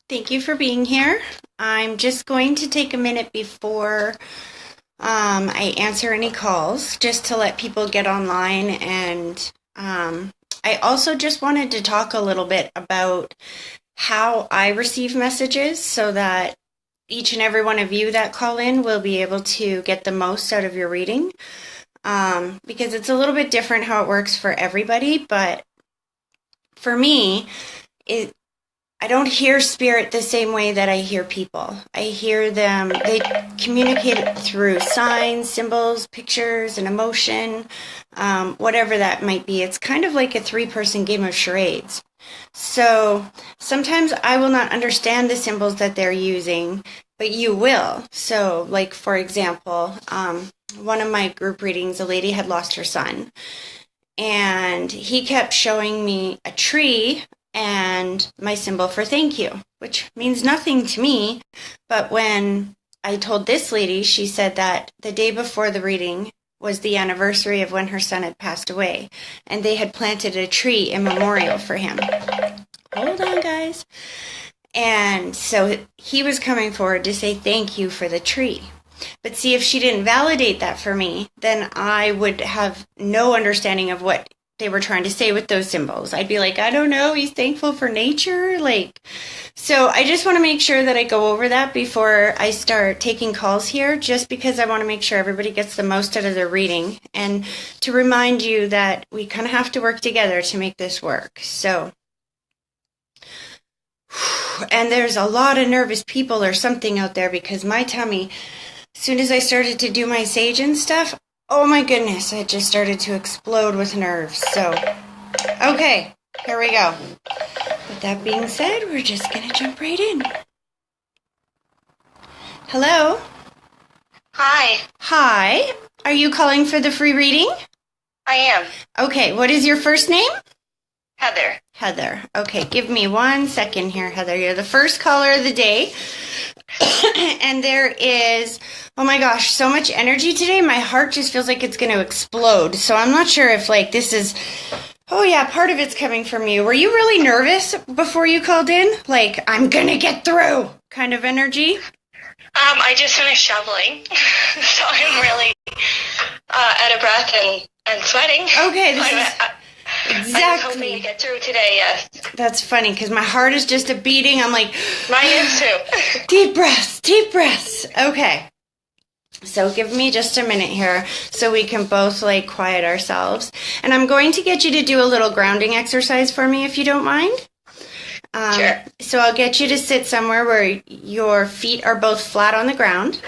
Thank you for being here. I'm just going to take a minute before I answer any calls, just to let people get online. And I also just wanted to talk a little bit about how I receive messages so that each and every one of you that call in will be able to get the most out of your reading. Because it's a little bit different how it works for everybody, but for me, I don't hear spirit the same way that I hear people. I hear them, they communicate through signs, symbols, pictures, and emotion, whatever that might be. It's kind of like a three-person game of charades. So sometimes I will not understand the symbols that they're using, but you will. So, like, for example, one of my group readings, a lady had lost her son, and he kept showing me a tree and my symbol for thank you, which means nothing to me. But when I told this lady, she said that the day before the reading was the anniversary of when her son had passed away, and they had planted a tree in memorial for him. Hold on, guys. And so he was coming forward to say thank you for the tree. But see, if she didn't validate that for me, then I would have no understanding of what they were trying to say with those symbols. I'd be like, I don't know, he's thankful for nature. So I just want to make sure that I go over that before I start taking calls here, just because I want to make sure everybody gets the most out of their reading, and to remind you that we kind of have to work together to make this work. So, and there's a lot of nervous people or something out there, because my tummy, as soon as I started to do my sage and stuff, oh my goodness, it just started to explode with nerves. So, okay, here we go. With that being said, we're just going to jump right in. Hello? Hi. Hi. Are you calling for the free reading? I am. Okay, what is your first name? Heather. Heather. Okay, give me 1 second here, Heather. You're the first caller of the day. And there is, oh my gosh, so much energy today. My heart just feels like it's going to explode. So I'm not sure if this is, oh yeah, part of it's coming from you. Were you really nervous before you called in? Like, I'm going to get through kind of energy? I just finished shoveling, so I'm really out of breath and sweating. Okay, exactly. I'm hoping to get through today, yes. That's funny, because my heart is just a beating. I'm like, mine is too. Deep breaths, deep breaths. Okay. So give me just a minute here so we can both quiet ourselves. And I'm going to get you to do a little grounding exercise for me, if you don't mind. Sure. So I'll get you to sit somewhere where your feet are both flat on the ground.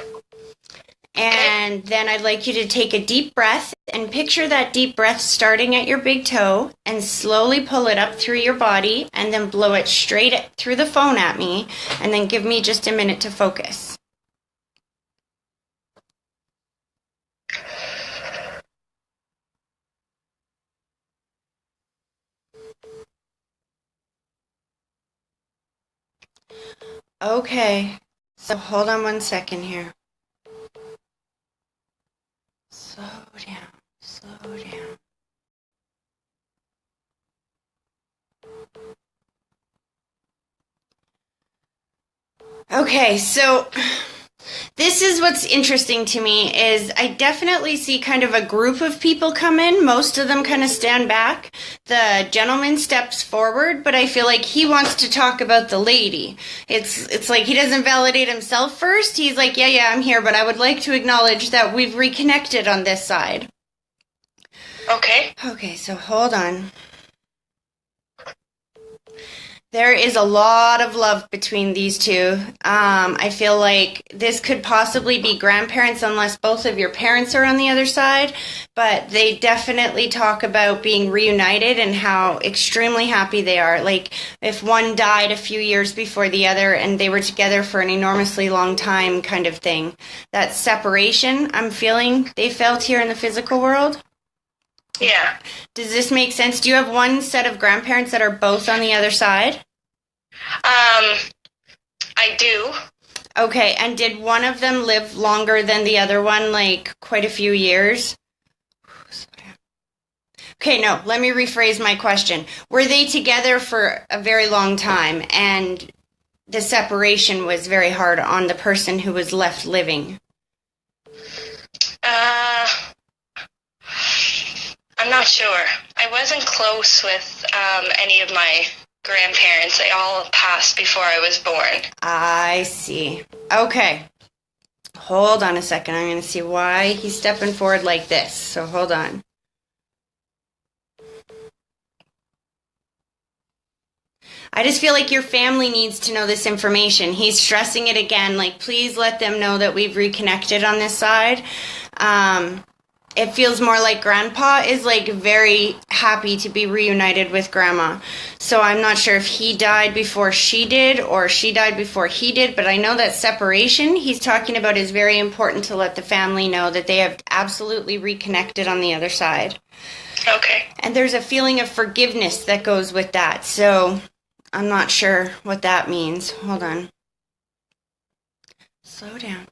And then I'd like you to take a deep breath and picture that deep breath starting at your big toe and slowly pull it up through your body and then blow it straight through the phone at me, and then give me just a minute to focus. Okay, so hold on 1 second here. Slow down, slow down. Okay, so this is what's interesting to me is I definitely see kind of a group of people come in. Most of them kind of stand back. The gentleman steps forward, but I feel like he wants to talk about the lady. It's like he doesn't validate himself first. He's like, yeah, I'm here, but I would like to acknowledge that we've reconnected on this side. Okay. Okay, so hold on. There is a lot of love between these two. I feel like this could possibly be grandparents unless both of your parents are on the other side, but they definitely talk about being reunited and how extremely happy they are. Like if one died a few years before the other and they were together for an enormously long time kind of thing. That separation I'm feeling they felt here in the physical world. Yeah. Does this make sense? Do you have one set of grandparents that are both on the other side? I do. Okay, and did one of them live longer than the other one, like quite a few years? Okay, no, let me rephrase my question. Were they together for a very long time and the separation was very hard on the person who was left living? I'm not sure. I wasn't close with any of my grandparents. They all passed before I was born. I see. Okay. Hold on a second. I'm going to see why he's stepping forward like this. So hold on. I just feel like your family needs to know this information. He's stressing it again, like, please let them know that we've reconnected on this side. It feels more like Grandpa is, like, very happy to be reunited with Grandma. So I'm not sure if he died before she did or she died before he did, but I know that separation he's talking about is very important to let the family know that they have absolutely reconnected on the other side. Okay. And there's a feeling of forgiveness that goes with that. So I'm not sure what that means. Hold on. Slow down.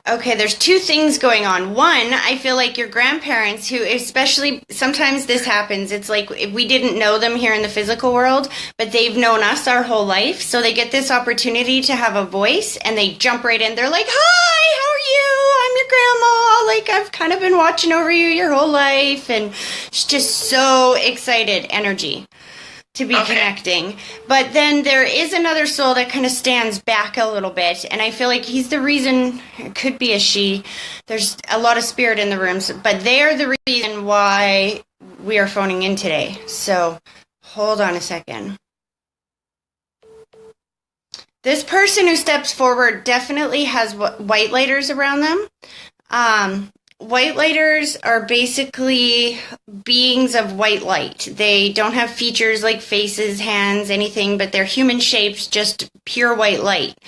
Okay, there's two things going on. One, I feel like your grandparents, who especially sometimes this happens, it's like we didn't know them here in the physical world, but they've known us our whole life. So they get this opportunity to have a voice and they jump right in. They're like, hi, how are you? I'm your grandma. Like, I've kind of been watching over you your whole life. And it's just so excited energy to be connecting. But then there is another soul that kind of stands back a little bit, and I feel like he's the reason. It could be a she. There's a lot of spirit in the rooms, but they're the reason why we are phoning in today. So hold on a second. This person who steps forward definitely has white lighters around them. White lighters are basically beings of white light. They don't have features like faces, hands, anything, but they're human shapes, just pure white light.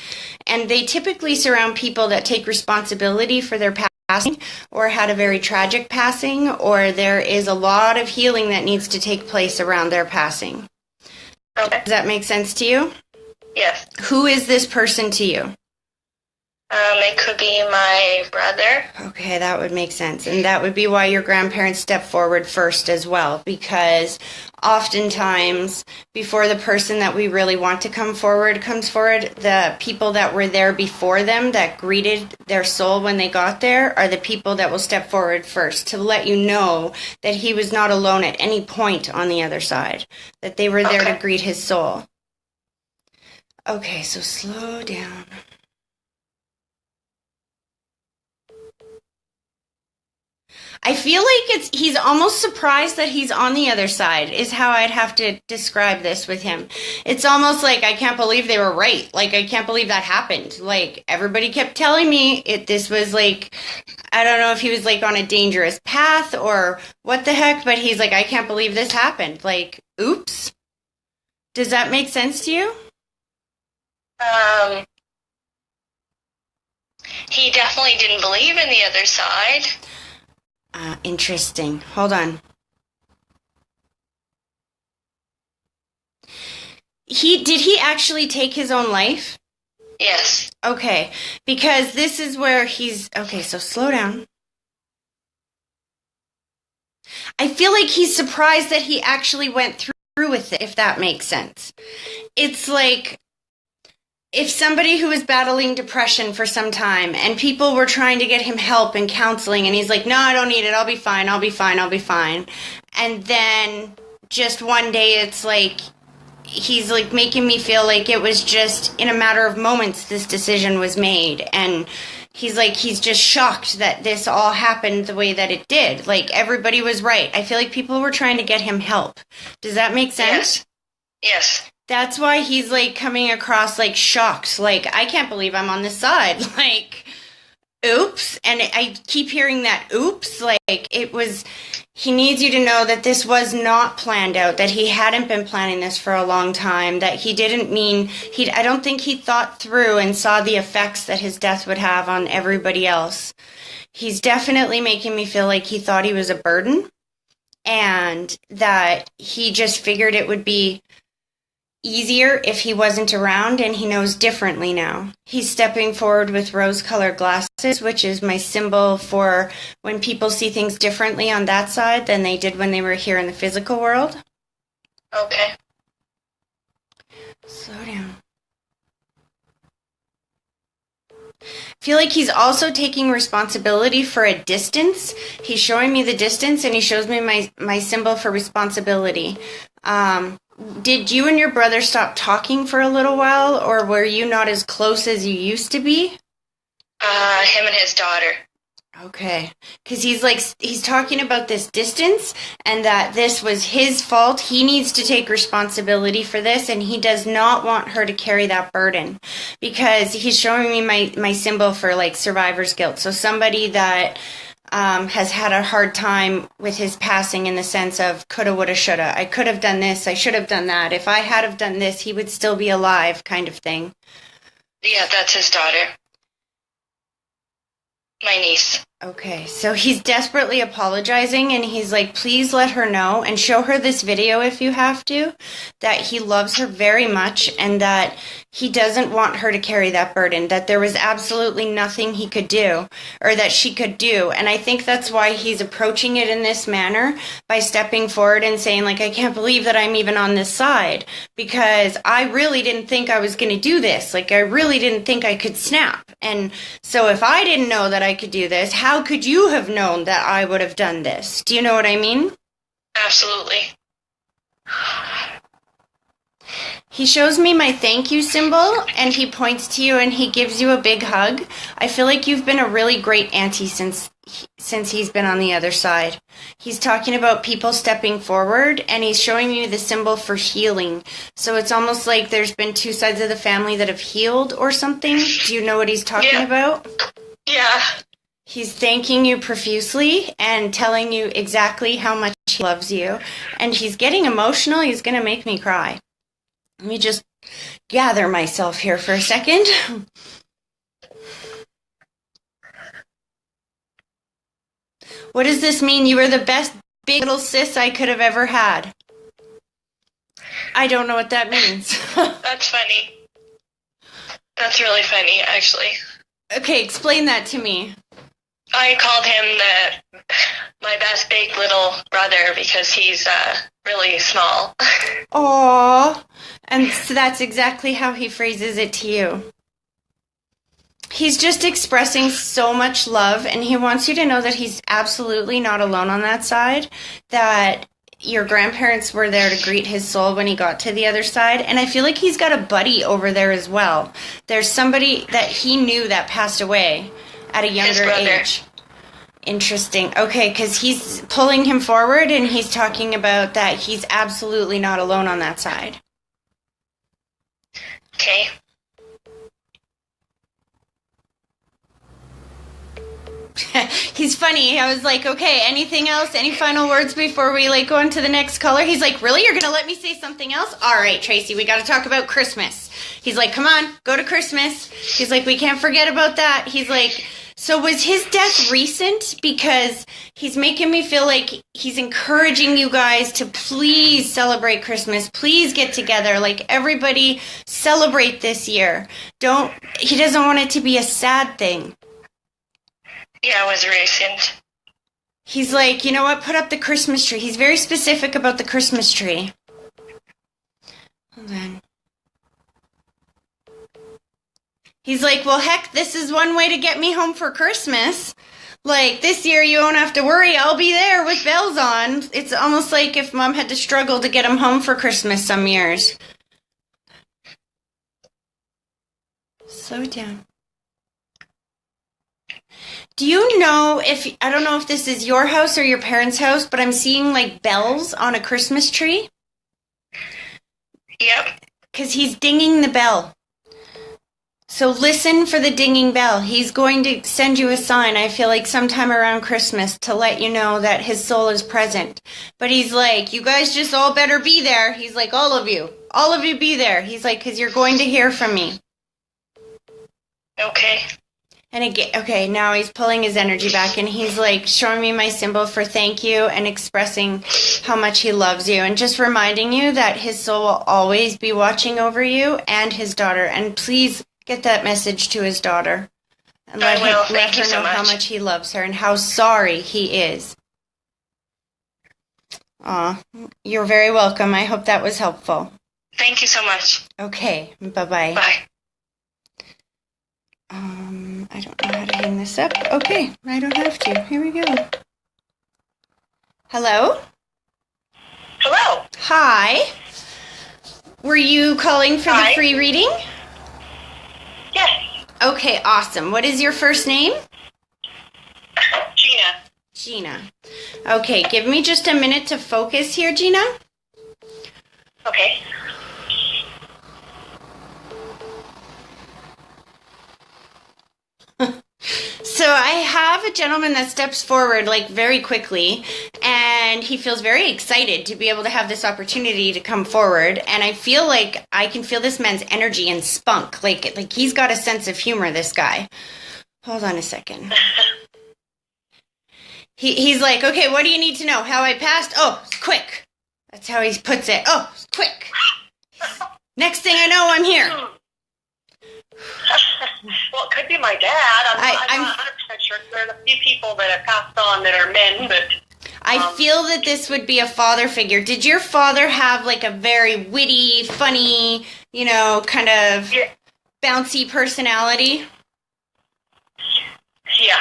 And they typically surround people that take responsibility for their passing or had a very tragic passing, or there is a lot of healing that needs to take place around their passing. Okay. Does that make sense to you? Yes. Who is this person to you? It could be my brother. Okay, that would make sense. And that would be why your grandparents step forward first as well, because oftentimes before the person that we really want to come forward comes forward, the people that were there before them that greeted their soul when they got there are the people that will step forward first to let you know that he was not alone at any point on the other side, that they were there to greet his soul. Okay, so slow down. I feel like he's almost surprised that he's on the other side is how I'd have to describe this with him. It's almost like, I can't believe they were right. Like, I can't believe that happened. Like, everybody kept telling me this was like, I don't know if he was like on a dangerous path or what the heck, but he's like, I can't believe this happened. Like, oops. Does that make sense to you? He definitely didn't believe in the other side. Interesting. Hold on. Did he actually take his own life? Yes. Okay, because this is where okay, so slow down. I feel like he's surprised that he actually went through with it, if that makes sense. It's like if somebody who was battling depression for some time and people were trying to get him help and counseling and he's like, no, I don't need it. I'll be fine. I'll be fine. I'll be fine. And then just one day it's like, he's like making me feel like it was just in a matter of moments this decision was made. And he's like, he's just shocked that this all happened the way that it did. Like, everybody was right. I feel like people were trying to get him help. Does that make sense? Yes. That's why he's, like, coming across, like, shocked. Like, I can't believe I'm on this side. Like, oops. And I keep hearing that oops. Like, he needs you to know that this was not planned out, that he hadn't been planning this for a long time, that he didn't mean, I don't think he thought through and saw the effects that his death would have on everybody else. He's definitely making me feel like he thought he was a burden and that he just figured it would be easier if he wasn't around, and he knows differently now. He's stepping forward with rose-colored glasses, which is my symbol for when people see things differently on that side than they did when they were here in the physical world. Okay. Slow down. I feel like he's also taking responsibility for a distance. He's showing me the distance, and he shows me my symbol for responsibility. Did you and your brother stop talking for a little while, or were you not as close as you used to be? Him and his daughter. Okay, because he's talking about this distance and that this was his fault. He needs to take responsibility for this, and he does not want her to carry that burden, because he's showing me my symbol for like survivor's guilt. So somebody that has had a hard time with his passing, in the sense of coulda, woulda, shoulda. I could have done this. I should have done that. If I had have done this, he would still be alive, kind of thing. Yeah, that's his daughter. My niece. Okay, so he's desperately apologizing, and he's like, please let her know and show her this video if you have to, that he loves her very much and that he doesn't want her to carry that burden, that there was absolutely nothing he could do or that she could do. And I think that's why he's approaching it in this manner, by stepping forward and saying, like, I can't believe that I'm even on this side, because I really didn't think I was going to do this. Like, I really didn't think I could snap. And so if I didn't know that I could do this, how could you have known that I would have done this? Do you know what I mean? Absolutely. He shows me my thank you symbol, and he points to you and he gives you a big hug. I feel like you've been a really great auntie since he's been on the other side. He's talking about people stepping forward, and he's showing me the symbol for healing. So it's almost like there's been two sides of the family that have healed or something. Do you know what he's talking about? Yeah. He's thanking you profusely and telling you exactly how much he loves you. And he's getting emotional. He's going to make me cry. Let me just gather myself here for a second. What does this mean? You were the best big little sis I could have ever had. I don't know what that means. That's funny. That's really funny, actually. Okay, explain that to me. I called him my best big little brother because he's really small. Aww. And so that's exactly how he phrases it to you. He's just expressing so much love, and he wants you to know that he's absolutely not alone on that side, that your grandparents were there to greet his soul when he got to the other side, and I feel like he's got a buddy over there as well. There's somebody that he knew that passed away at a younger age. Interesting. Okay, because he's pulling him forward, and he's talking about that he's absolutely not alone on that side. Okay. He's funny. I was like, okay, anything else? Any final words before we go on to the next caller? He's like, really? You're going to let me say something else? All right, Tracy, we got to talk about Christmas. He's like, come on, go to Christmas. He's like, we can't forget about that. He's like, so was his death recent? Because he's making me feel like he's encouraging you guys to please celebrate Christmas. Please get together. Like, everybody celebrate this year. He doesn't want it to be a sad thing. Yeah, it was recent. He's like, you know what? Put up the Christmas tree. He's very specific about the Christmas tree. Hold on. He's like, well, heck, this is one way to get me home for Christmas. Like, this year you won't have to worry. I'll be there with bells on. It's almost like if Mom had to struggle to get him home for Christmas some years. Slow down. Do you know I don't know if this is your house or your parents' house, but I'm seeing bells on a Christmas tree? Yep. Because he's dinging the bell. So listen for the dinging bell. He's going to send you a sign, I feel like sometime around Christmas, to let you know that his soul is present. But he's like, you guys just all better be there. He's like, all of you be there. He's like, because you're going to hear from me. Okay. And again, okay, now he's pulling his energy back and he's like showing me my symbol for thank you and expressing how much he loves you and just reminding you that his soul will always be watching over you and his daughter. And please get that message to his daughter and let her know how much he loves her and how sorry he is. Aw, you're very welcome. I hope that was helpful. Thank you so much. Okay, bye-bye. Bye. I don't know how to hang this up. Okay, I don't have to. Here we go. Hello? Hello. Hi. Were you calling for the free reading? Yes. Okay, awesome. What is your first name? Gina. Gina. Okay, give me just a minute to focus here, Gina. Okay. So I have a gentleman that steps forward like very quickly and he feels very excited to be able to have this opportunity to come forward, and I feel like I can feel this man's energy and spunk, like he's got a sense of humor, this guy. Hold on a second. He's like, okay, what do you need to know? How I passed? Oh, quick. That's how he puts it. Oh, quick. Next thing I know, I'm here. Well, it could be my dad. I'm not 100% sure. There's a few people that have passed on that are men, but... I feel that this would be a father figure. Did your father have like a very witty, funny, kind of bouncy personality? Yeah.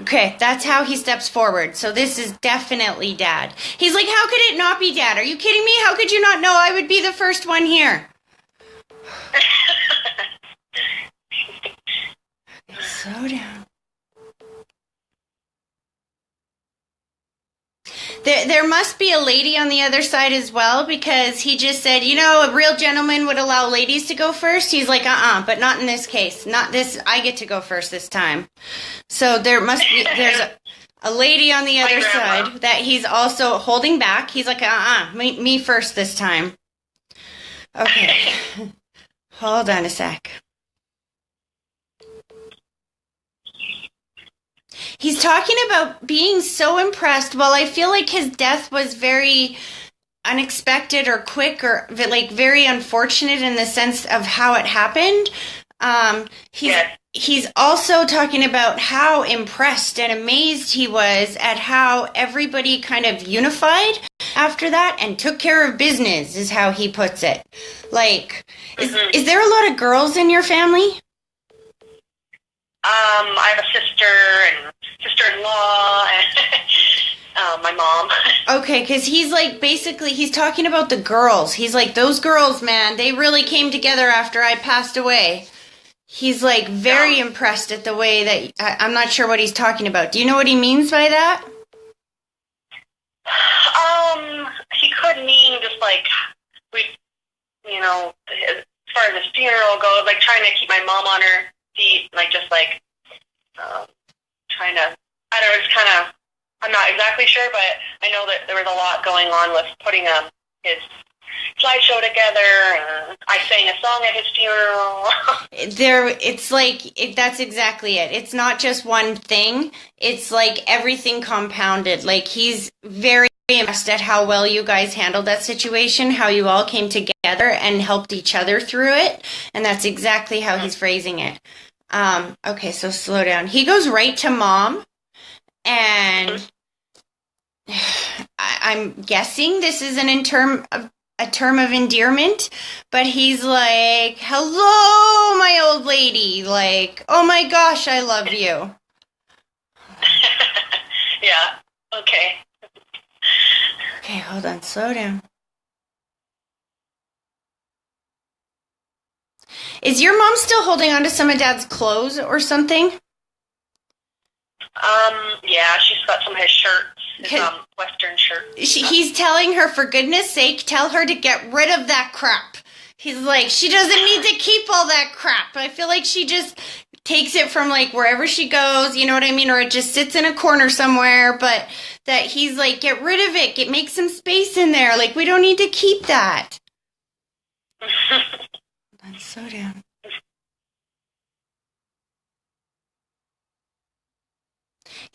Okay, that's how he steps forward. So this is definitely Dad. He's like, how could it not be Dad? Are you kidding me? How could you not know I would be the first one here? Okay, slow down. There must be a lady on the other side as well, because he just said, a real gentleman would allow ladies to go first. He's like, but not in this case. Not this. I get to go first this time. So there's a lady on the other side that he's also holding back. He's like, me first this time. Okay. Hold on a sec. He's talking about being so impressed. Well, I feel like his death was very unexpected or quick or like very unfortunate in the sense of how it happened. He's also talking about how impressed and amazed he was at how everybody kind of unified after that and took care of business, is how he puts it. Like, is there a lot of girls in your family? I have a sister and sister-in-law and my mom. Okay, because he's like, basically, he's talking about the girls. He's like, those girls, man, they really came together after I passed away. He's like very impressed at the way that, I'm not sure what he's talking about. Do you know what he means by that? He could mean just like, as far as his funeral goes, like trying to keep my mom on her feet, like just like trying to, I don't know, it's kind of, I'm not exactly sure, but I know that there was a lot going on with putting his slideshow together. I sang a song at his funeral. It's like, that's exactly it. It's not just one thing. It's like everything compounded. Like, he's very impressed at how well you guys handled that situation, how you all came together and helped each other through it. And that's exactly how he's phrasing it. Okay, so slow down. He goes right to Mom, and I'm guessing this is a term of endearment, but he's like, hello, my old lady. Like, oh my gosh, I love you. Yeah, okay. Okay, hold on, slow down. Is your mom still holding on to some of Dad's clothes or something? Yeah, she's got some of his shirts, his Western shirts. He's telling her, for goodness sake, tell her to get rid of that crap. He's like, she doesn't need to keep all that crap. I feel like she just takes it from like wherever she goes, you know what I mean? Or it just sits in a corner somewhere, but that he's like, get rid of it. Make some space in there. Like, we don't need to keep that. Hold on, slow down.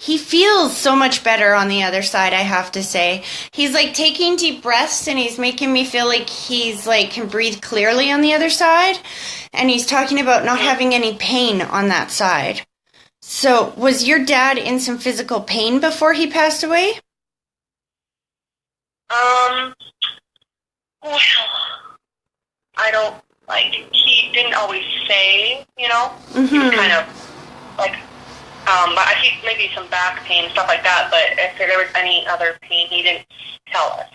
He feels so much better on the other side, I have to say. He's like taking deep breaths and he's making me feel like he's like can breathe clearly on the other side. And he's talking about not having any pain on that side. So, was your dad in some physical pain before he passed away? Well, I don't, like, he didn't always say, you know? He was kind of, like, but I think maybe some back pain and stuff like that, but if there was any other pain, he didn't tell us.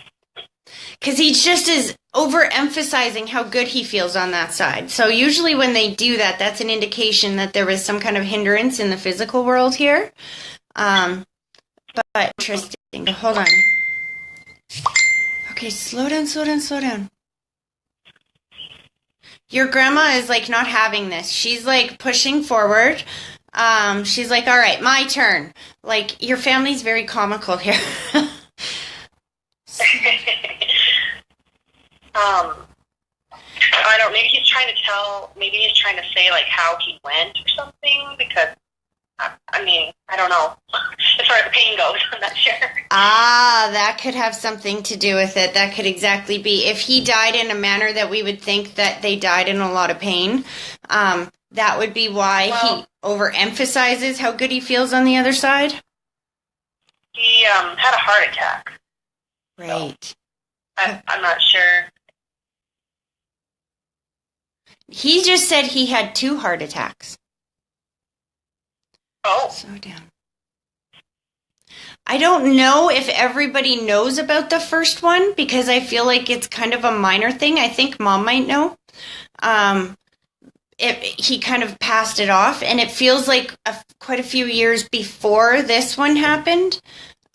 Because he just is overemphasizing how good he feels on that side. So usually when they do that, that's an indication that there was some kind of hindrance in the physical world here. But interesting. Hold on. Okay, slow down, slow down, slow down. Your grandma is like not having this. She's like pushing forward. She's like, all right, my turn. Like, your family's very comical here. I don't, maybe he's trying to say, like, how he went or something, because, I mean, I don't know. As far as the pain goes, I'm not sure. Ah, that could have something to do with it. That could exactly be. If he died in a manner that we would think that they died in a lot of pain, that would be why he overemphasizes how good he feels on the other side. He had a heart attack. Right. So I'm not sure. He just said he had 2 heart attacks. Oh. Slow down. I don't know if everybody knows about the first one because I feel like it's kind of a minor thing. I think Mom might know. He kind of passed it off, and it feels like quite a few years before this one happened.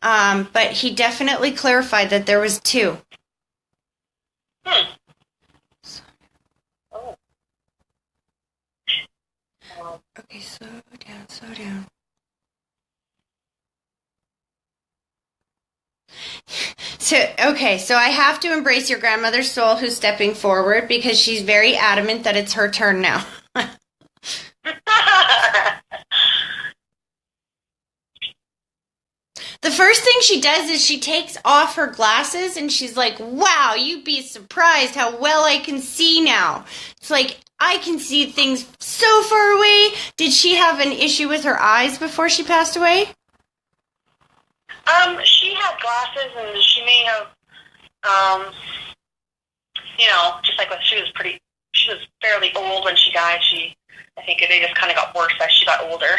But he definitely clarified that there was 2. Oh. Okay, slow down, slow down. So I have to embrace your grandmother's soul who's stepping forward because she's very adamant that it's her turn now. The first thing she does is she takes off her glasses and she's like, wow, you'd be surprised how well I can see now. It's like, I can see things so far away. Did she have an issue with her eyes before she passed away? She had glasses, and she may have, just like when she was fairly old when she died. I think they just kind of got worse as she got older.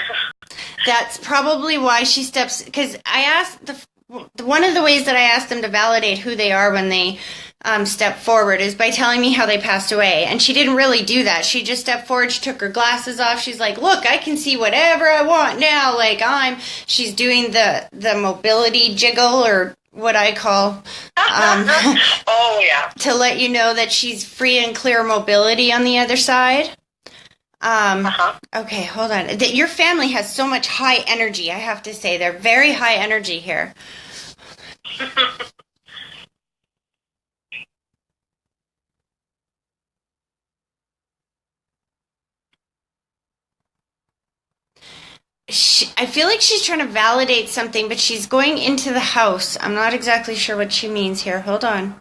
That's probably why she steps, because I asked, one of the ways that I asked them to validate who they are when they step forward is by telling me how they passed away. And she didn't really do that. She just stepped forward, she took her glasses off. She's like, look, I can see whatever I want now. Like she's doing the mobility jiggle, or what I call, oh yeah, to let you know that she's free and clear mobility on the other side. Okay, hold on. Your family has so much high energy, I have to say. They're very high energy here. I feel like she's trying to validate something, but she's going into the house. I'm not exactly sure what she means here. Hold on.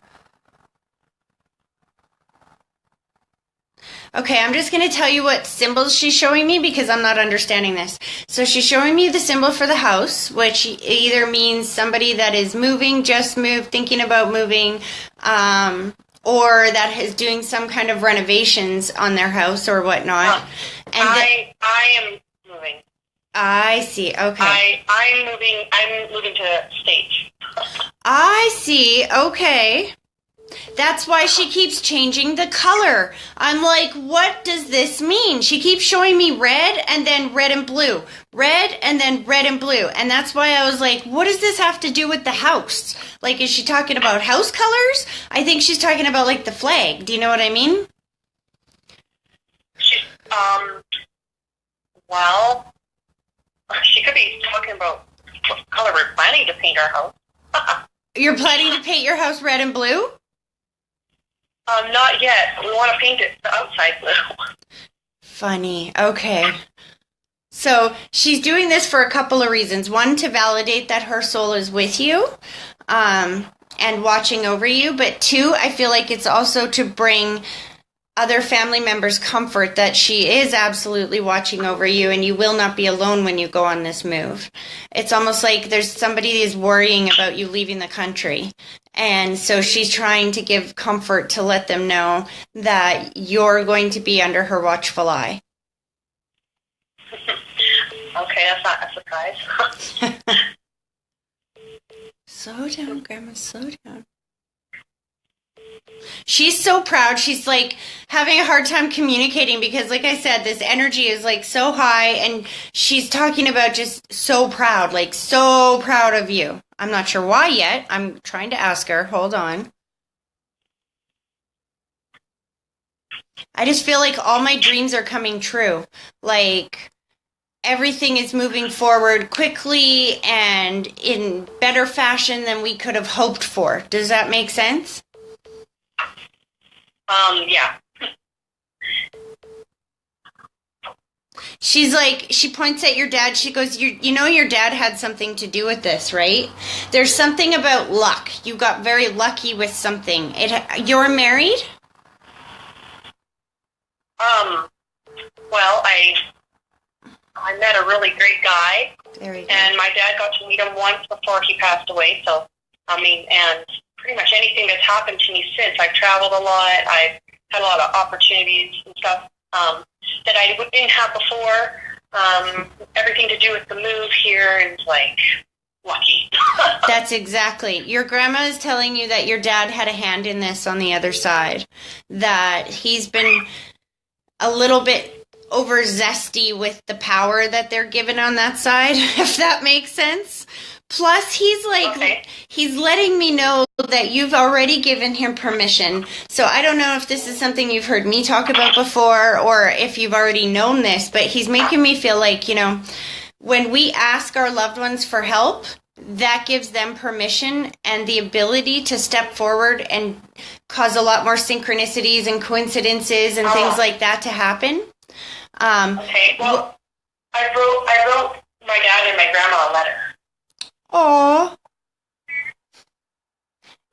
Okay, I'm just going to tell you what symbols she's showing me because I'm not understanding this. So she's showing me the symbol for the house, which either means somebody that is moving, just moved, thinking about moving, or that is doing some kind of renovations on their house or whatnot. And I am moving. I see. Okay. I'm moving to the States. I see. Okay. That's why she keeps changing the color. I'm like, what does this mean? She keeps showing me red and then red and blue. Red and then red and blue. And that's why I was like, what does this have to do with the house? Like, is she talking about house colors? I think she's talking about, like, the flag. Do you know what I mean? Well, she could be talking about what color we're planning to paint our house. You're planning to paint your house red and blue? Not yet. We want to paint it the outside blue. Funny. Okay. So she's doing this for a couple of reasons. One, to validate that her soul is with you and watching over you. But two, I feel like it's also to bring other family members comfort that she is absolutely watching over you and you will not be alone when you go on this move. It's almost like there's somebody is worrying about you leaving the country. And so she's trying to give comfort to let them know that you're going to be under her watchful eye. Okay, that's not a surprise. Slow down, Grandma, slow down. She's so proud. She's like having a hard time communicating because, like I said, this energy is like so high and she's talking about just so proud, like so proud of you. I'm not sure why yet. I'm trying to ask her. Hold on. I just feel like all my dreams are coming true. Like everything is moving forward quickly and in better fashion than we could have hoped for. Does that make sense? Yeah. She's like, she points at your dad. She goes, you know your dad had something to do with this, right? There's something about luck. You got very lucky with something. You're married? Well, I met a really great guy. Very good. And my dad got to meet him once before he passed away. So, I mean, and pretty much anything that's happened to me since. I've traveled a lot. I've had a lot of opportunities and stuff that I didn't have before. Everything to do with the move here is like lucky. That's exactly. Your grandma is telling you that your dad had a hand in this on the other side. That he's been a little bit over zesty with the power that they're given on that side, if that makes sense. Plus, he's like, okay. He's letting me know that you've already given him permission. So I don't know if this is something you've heard me talk about before or if you've already known this, but he's making me feel like, you know, when we ask our loved ones for help, that gives them permission and the ability to step forward and cause a lot more synchronicities and coincidences and things like that to happen. Okay, well, I wrote my dad and my grandma a letter. Aw.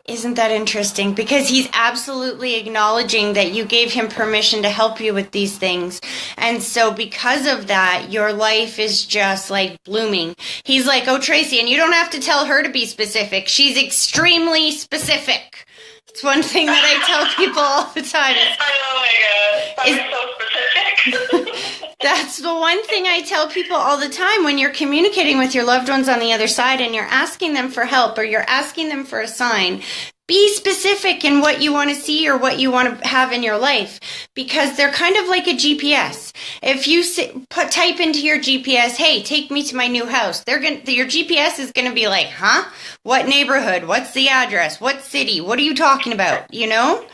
Isn't that interesting? Because he's absolutely acknowledging that you gave him permission to help you with these things. And so because of that, your life is just like blooming. He's like, oh, Tracy, and you don't have to tell her to be specific. She's extremely specific. It's one thing that I tell people all the time. Oh my God. That was so specific. That's the one thing I tell people all the time when you're communicating with your loved ones on the other side and you're asking them for help or you're asking them for a sign. Be specific in what you want to see or what you want to have in your life because they're kind of like a GPS. If you type into your GPS, hey, take me to my new house, your GPS is going to be like, huh? What neighborhood? What's the address? What city? What are you talking about? You know?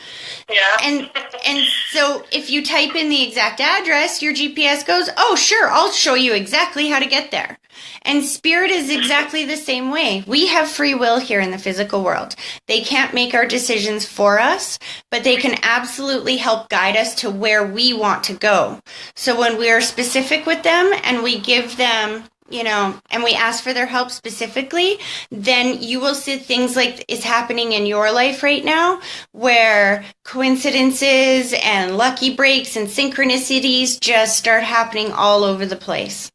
Yeah. And so if you type in the exact address, your GPS goes, oh, sure, I'll show you exactly how to get there. And spirit is exactly the same way. We have free will here in the physical world. They can't make our decisions for us, but they can absolutely help guide us to where we want to go. So when we are specific with them and we give them, you know, and we ask for their help specifically, then you will see things like is happening in your life right now where coincidences and lucky breaks and synchronicities just start happening all over the place.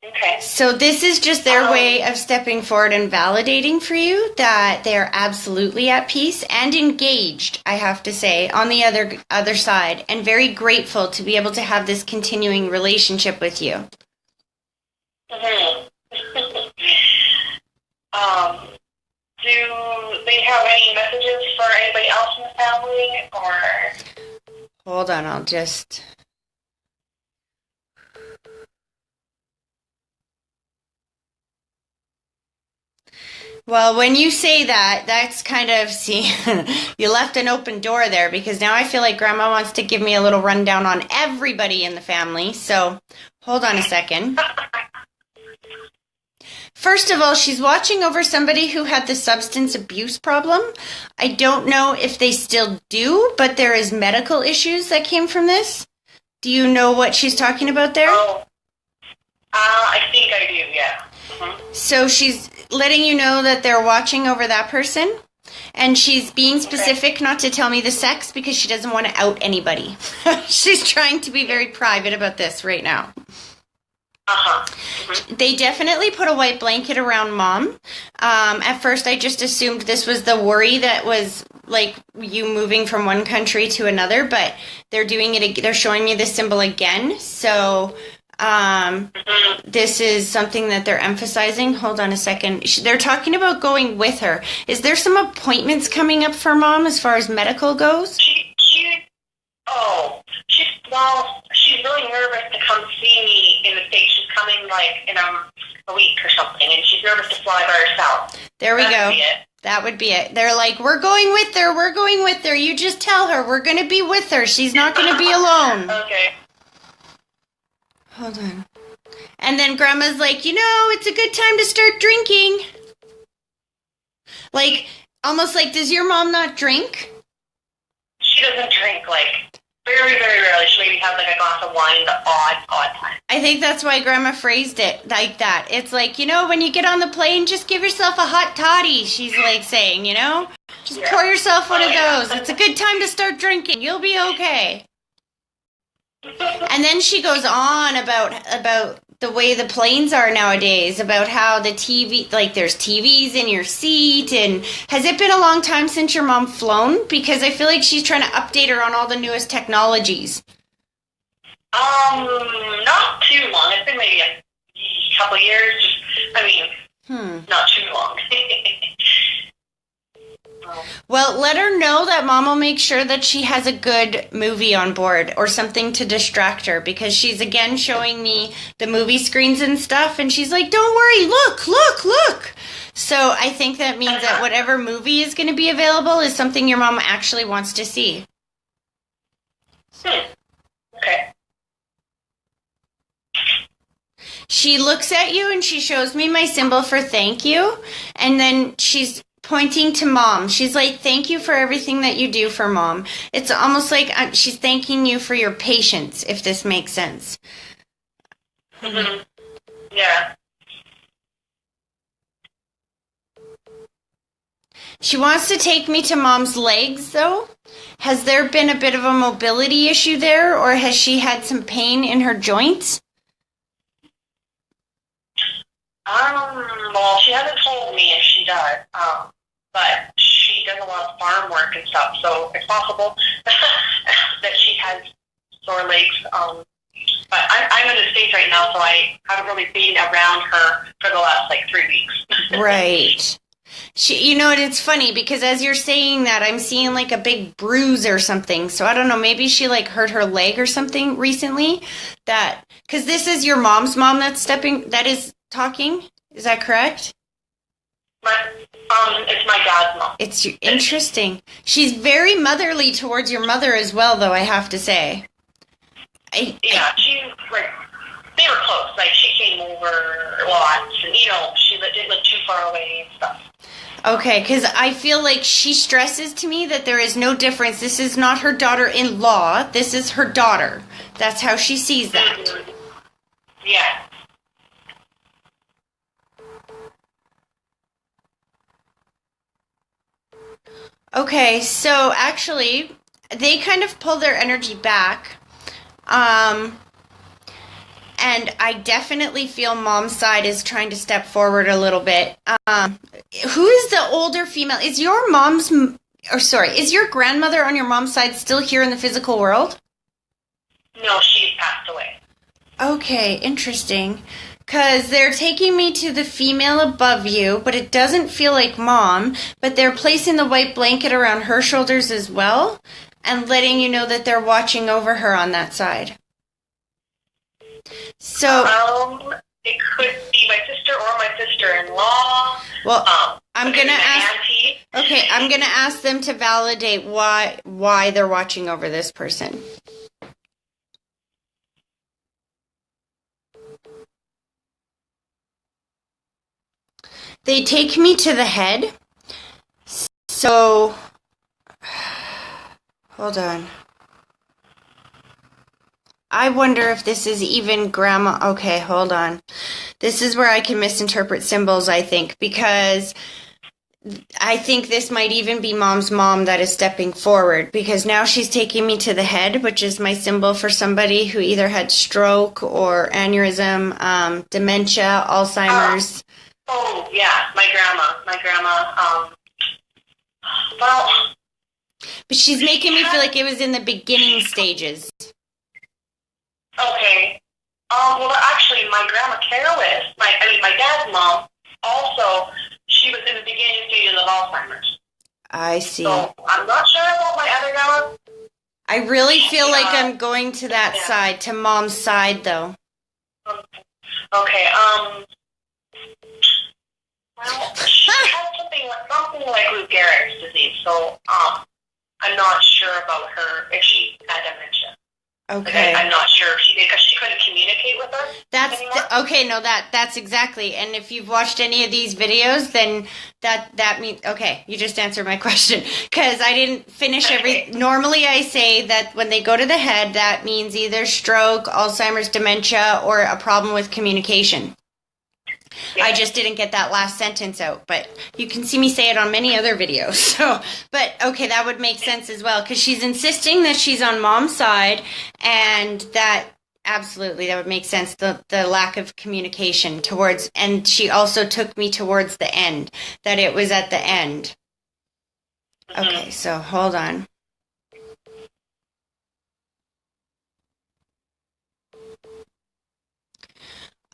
Okay. So this is just their way of stepping forward and validating for you that they're absolutely at peace and engaged, I have to say, on the other side, and very grateful to be able to have this continuing relationship with you. Mm-hmm. Do they have any messages for anybody else in the family, or? Hold on, I'll just... Well, when you say that, that's kind of, see, you left an open door there because now I feel like Grandma wants to give me a little rundown on everybody in the family. So hold on a second. First of all, she's watching over somebody who had the substance abuse problem. I don't know if they still do, but there is medical issues that came from this. Do you know what she's talking about there? Oh, I think I do, yeah. So she's letting you know that they're watching over that person. And she's being specific not to tell me the sex because she doesn't want to out anybody. She's trying to be very private about this right now. They definitely put a white blanket around Mom. At first, I just assumed this was the worry that was like you moving from one country to another, but they're doing it. They're showing me the symbol again. So this is something that they're emphasizing. Hold on a second. They're talking about going with her. Is there some appointments coming up for Mom as far as medical goes? She's really nervous to come see me in the States. She's coming like in a week or something, and she's nervous to fly by herself. There we go. That would be it. They're like, we're going with her. We're going with her. You just tell her we're going to be with her. She's not going to be alone. Okay. Hold on. And then Grandma's like, it's a good time to start drinking. Like, almost like, does your mom not drink? She doesn't drink, like, very, very rarely. She maybe has, like, a glass of wine the odd time. I think that's why Grandma phrased it like that. It's like, when you get on the plane, just give yourself a hot toddy, she's, like, saying, Just pour yourself one of those. It's a good time to start drinking. You'll be okay. And then she goes on about the way the planes are nowadays, about how the TV, like there's TVs in your seat, and has it been a long time since your mom flown? Because I feel like she's trying to update her on all the newest technologies. Not too long. It's been maybe a couple of years. Not too long. Well, let her know that Mom will make sure that she has a good movie on board or something to distract her, because she's again showing me the movie screens and stuff, and she's like, don't worry, look. So I think that means that whatever movie is going to be available is something your mom actually wants to see. Okay. She looks at you and she shows me my symbol for thank you, and then she's pointing to Mom. She's like, thank you for everything that you do for Mom. It's almost like she's thanking you for your patience, if this makes sense. Mm-hmm. Yeah. She wants to take me to Mom's legs, though. Has there been a bit of a mobility issue there, or has she had some pain in her joints? Well, she hasn't told me if she does, but she does a lot of farm work and stuff, so it's possible that she has sore legs. But I'm in the States right now, so I haven't really been around her for the last, 3 weeks. Right. It's funny, because as you're saying that, I'm seeing, a big bruise or something, so I don't know, maybe she, hurt her leg or something recently, because this is your mom's mom that is talking, is that correct? It's my dad's mom. It's interesting. She's very motherly towards your mother as well, though, I have to say. They were close. She came over lots, and, she didn't live too far away and stuff. Okay, because I feel like she stresses to me that there is no difference. This is not her daughter-in-law. This is her daughter. That's how she sees that. Mm-hmm. Yeah. Okay, so actually, they kind of pull their energy back. And I definitely feel Mom's side is trying to step forward a little bit. Who is the older female? Is your grandmother on your mom's side still here in the physical world? No, she's passed away. Okay, interesting. Because they're taking me to the female above you, but it doesn't feel like Mom, but they're placing the white blanket around her shoulders as well, and letting you know that they're watching over her on that side. So, it could be my sister or my sister-in-law. Well, I'm gonna ask. Auntie. Okay, I'm gonna ask them to validate why they're watching over this person. They take me to the head. So, hold on. I wonder if this is even grandma. Okay, hold on. This is where I can misinterpret symbols, I think, because I think this might even be mom's mom that is stepping forward, because now she's taking me to the head, which is my symbol for somebody who either had stroke or aneurysm, dementia, Alzheimer's. Oh, yeah, my grandma, well... But she's making me feel like it was in the beginning stages. Okay. Well, actually, my grandma Carolyn, my dad's mom, also, she was in the beginning stages of Alzheimer's. I see. So, I'm not sure about my other grandma. I really feel like I'm going to that side, to mom's side, though. Okay, well, she had something like Lou Gehrig's disease, so, I'm not sure about her, if she had dementia. Okay. I'm not sure if she did, because she couldn't communicate with us. Okay, no, that's exactly. And if you've watched any of these videos, then that means, okay, you just answered my question. Because I didn't finish normally I say that when they go to the head, that means either stroke, Alzheimer's, dementia, or a problem with communication. Yeah. I just didn't get that last sentence out, but you can see me say it on many other videos. So, but okay, that would make sense as well, because she's insisting that she's on mom's side, and that absolutely, that would make sense. The lack of communication towards, and she also took me towards the end, that it was at the end. Okay, so hold on.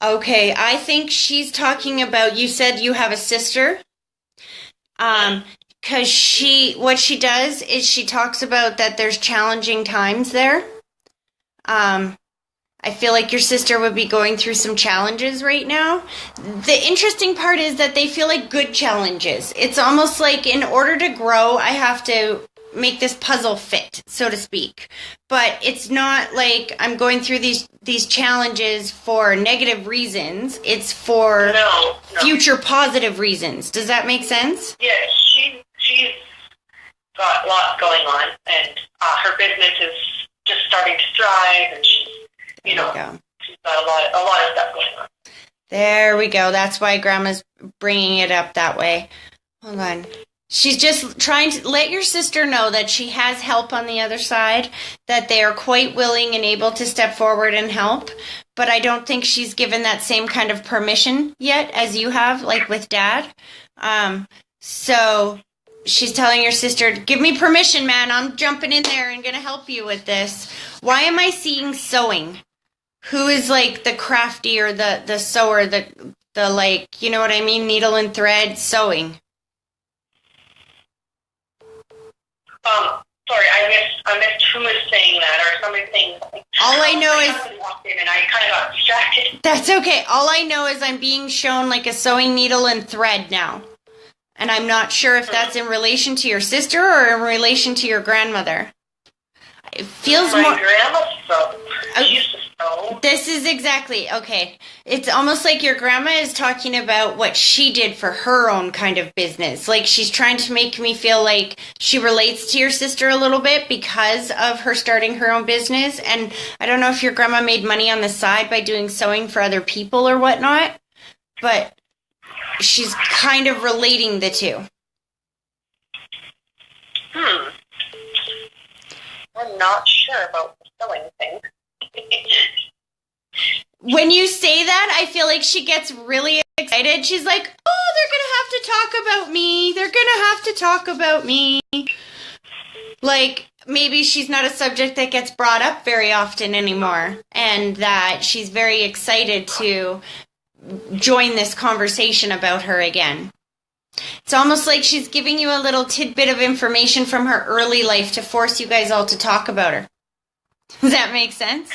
Okay, I think she's talking about, you said you have a sister? Because what she does is she talks about that there's challenging times there. I feel like your sister would be going through some challenges right now. The interesting part is that they feel like good challenges. It's almost like in order to grow, I have to make this puzzle fit, so to speak. But it's not like I'm going through these challenges for negative reasons. It's for future positive reasons. Does that make sense? Yes, she's got lots going on, and her business is just starting to thrive, and she's got a lot of stuff going on. There we go. That's why Grandma's bringing it up that way. Hold on. She's just trying to let your sister know that she has help on the other side, that they are quite willing and able to step forward and help. But I don't think she's given that same kind of permission yet as you have, like with Dad. So she's telling your sister, give me permission, man. I'm jumping in there and going to help you with this. Why am I seeing sewing? Who is like the crafty or the sewer, the like, you know what I mean? Needle and thread sewing. Sorry, I missed who was saying that, or somebody saying something. All I know is... I walked in and I kind of got distracted. That's okay. All I know is I'm being shown like a sewing needle and thread now. And I'm not sure if that's in relation to your sister or in relation to your grandmother. It feels My more... My grandma sewed. She used to sew. This is exactly... Okay. It's almost like your grandma is talking about what she did for her own kind of business. Like, she's trying to make me feel like she relates to your sister a little bit because of her starting her own business. And I don't know if your grandma made money on the side by doing sewing for other people or whatnot, but she's kind of relating the two. I'm not sure about the sewing thing. When you say that, I feel like she gets really excited. She's like, oh, they're going to have to talk about me. They're going to have to talk about me. Like, maybe she's not a subject that gets brought up very often anymore, and that she's very excited to join this conversation about her again. It's almost like she's giving you a little tidbit of information from her early life to force you guys all to talk about her. Does that make sense?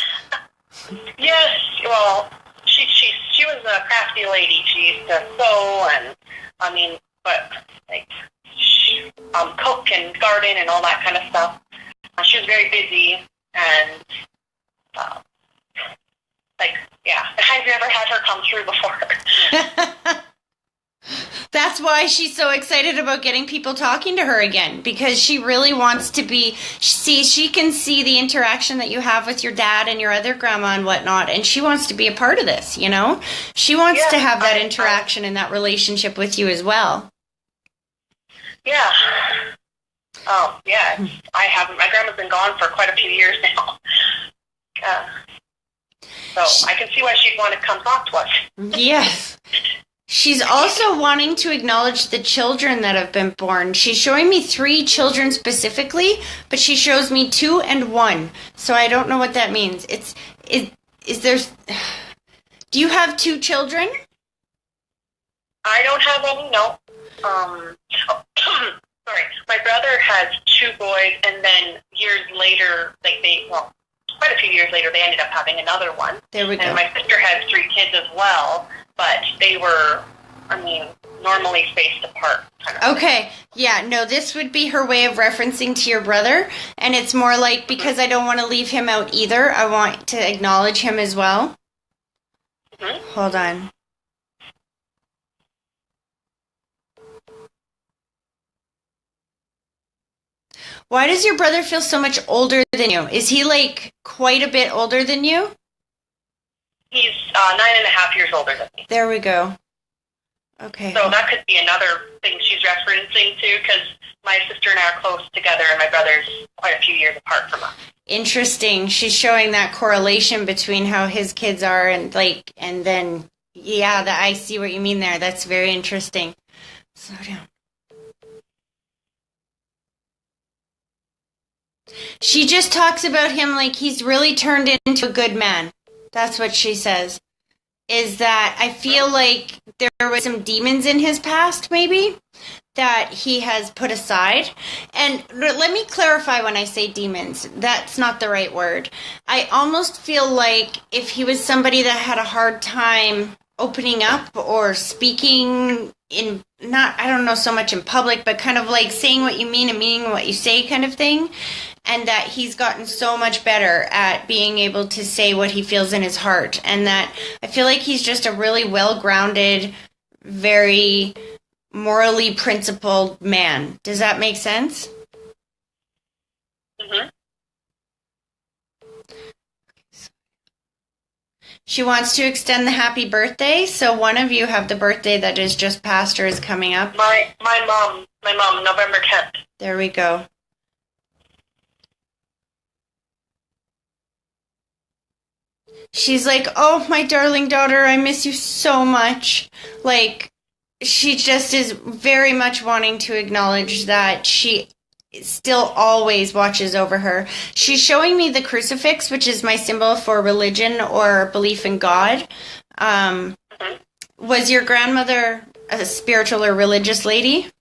Yes, well, she was a crafty lady. She used to sew and, cook and garden and all that kind of stuff. She was very busy and, I've never had her come through before. That's why why she's so excited about getting people talking to her again, because she really wants to be, she can see the interaction that you have with your dad and your other grandma and whatnot, and she wants to be a part of this, you know? She wants to have that interaction and that relationship with you as well. Yeah. Yeah. I haven't. My grandma's been gone for quite a few years now. So I can see why she'd want to come talk to us. Yes. She's also wanting to acknowledge the children that have been born. She's showing me 3 children specifically, but she shows me 2 and 1. So I don't know what that means. Is there... Do you have 2 children? I don't have any, no. Sorry. My brother has 2 boys, and then years later, quite a few years later, they ended up having another one. There we go. And my sister has 3 kids as well, but they were, normally spaced apart. Kind of. Okay. Yeah, no, this would be her way of referencing to your brother, and it's more like, because I don't want to leave him out either, I want to acknowledge him as well. Mm-hmm. Hold on. Why does your brother feel so much older than you? Is he, quite a bit older than you? He's 9.5 years older than me. There we go. Okay. So that could be another thing she's referencing to, because my sister and I are close together, and my brother's quite a few years apart from us. Interesting. She's showing that correlation between how his kids are and then, yeah, I see what you mean there. That's very interesting. Slow down. She just talks about him like he's really turned into a good man. That's what she says. Is that I feel like there was some demons in his past, maybe, that he has put aside. And let me clarify when I say demons. That's not the right word. I almost feel like if he was somebody that had a hard time opening up or speaking in, I don't know so much in public, but kind of like saying what you mean and meaning what you say kind of thing. And that he's gotten so much better at being able to say what he feels in his heart. And that I feel like he's just a really well-grounded, very morally principled man. Does that make sense? Mm-hmm. She wants to extend the happy birthday. So one of you have the birthday that is just past or is coming up. My mom, November 10th. There we go. She's like, oh, my darling daughter, I miss you so much. She just is very much wanting to acknowledge that she still always watches over her. She's showing me the crucifix, which is my symbol for religion or belief in God. Was your grandmother a spiritual or religious lady?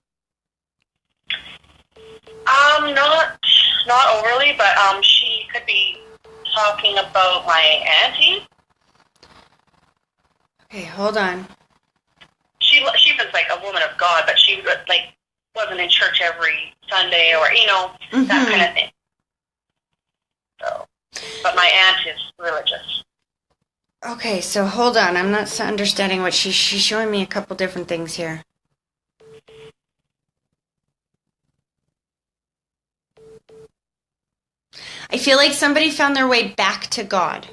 Not overly, but she could be talking about my auntie. Okay, hold on. She was like a woman of God, but she wasn't in church every Sunday or mm-hmm. that kind of thing. So, but my aunt is religious. Okay, so hold on. I'm not understanding what she's showing me a couple different things here. I feel like somebody found their way back to God,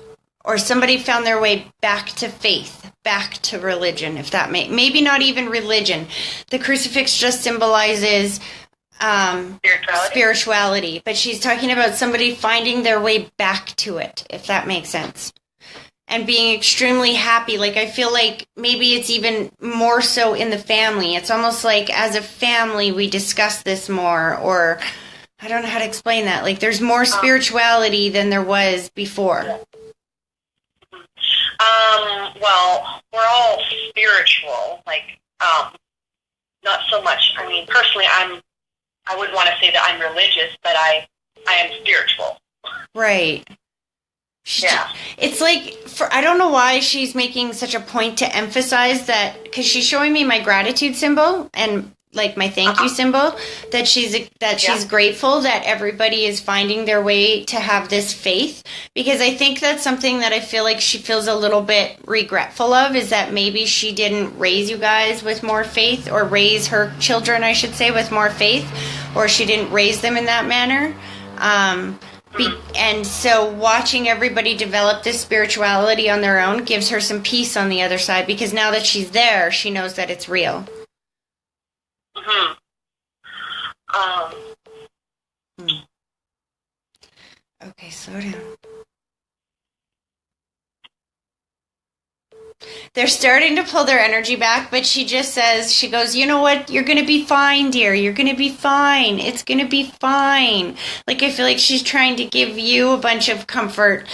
or somebody found their way back to faith, back to religion, if that maybe not even religion. The crucifix just symbolizes spirituality, but she's talking about somebody finding their way back to it, if that makes sense, and being extremely happy. I feel like maybe it's even more so in the family. It's almost like as a family we discuss this more, or I don't know how to explain that. There's more spirituality than there was before. Well, we're all spiritual. Not so much. Personally, I wouldn't want to say that I'm religious, but I am spiritual. Right. Yeah. It's I don't know why she's making such a point to emphasize that, because she's showing me my gratitude symbol, and like my thank you symbol, that she's grateful that everybody is finding their way to have this faith, because I think that's something that I feel like she feels a little bit regretful of, is that maybe she didn't raise you guys with more faith, or raise her children, I should say, with more faith, or she didn't raise them in that manner. And so watching everybody develop this spirituality on their own gives her some peace on the other side, because now that she's there, she knows that it's real. Mm-hmm. Okay, slow down. They're starting to pull their energy back, but she just says, she goes, you know what? You're going to be fine, dear. You're going to be fine. It's going to be fine. Like, I feel like she's trying to give you a bunch of comfort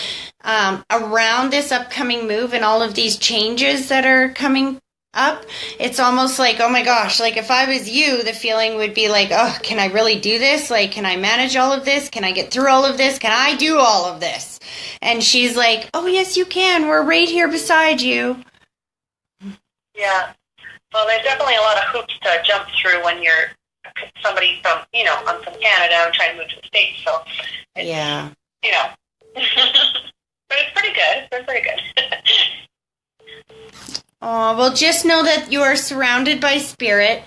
around this upcoming move and all of these changes that are coming up. It's almost like, oh my gosh, like if I was you, the feeling would be like, oh, can I really do this? Like, can I manage all of this? Can I get through all of this? Can I do all of this? And she's like, oh yes, you can. We're right here beside you. Yeah. Well, there's definitely a lot of hoops to jump through when you're somebody from, I'm from Canada. I'm trying to move to the States, so it's, yeah. But it's pretty good. It's been pretty good. Oh, well, just know that you are surrounded by spirit,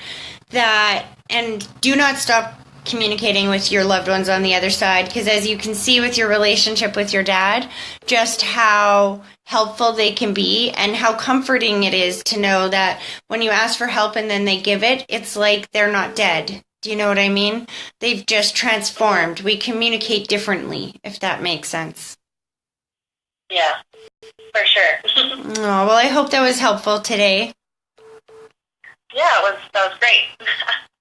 and do not stop communicating with your loved ones on the other side, because as you can see with your relationship with your dad, just how helpful they can be and how comforting it is to know that when you ask for help and then they give it, it's like they're not dead. Do you know what I mean? They've just transformed. We communicate differently, if that makes sense. Yeah, for sure. Oh, well, I hope that was helpful today. Yeah, that was great.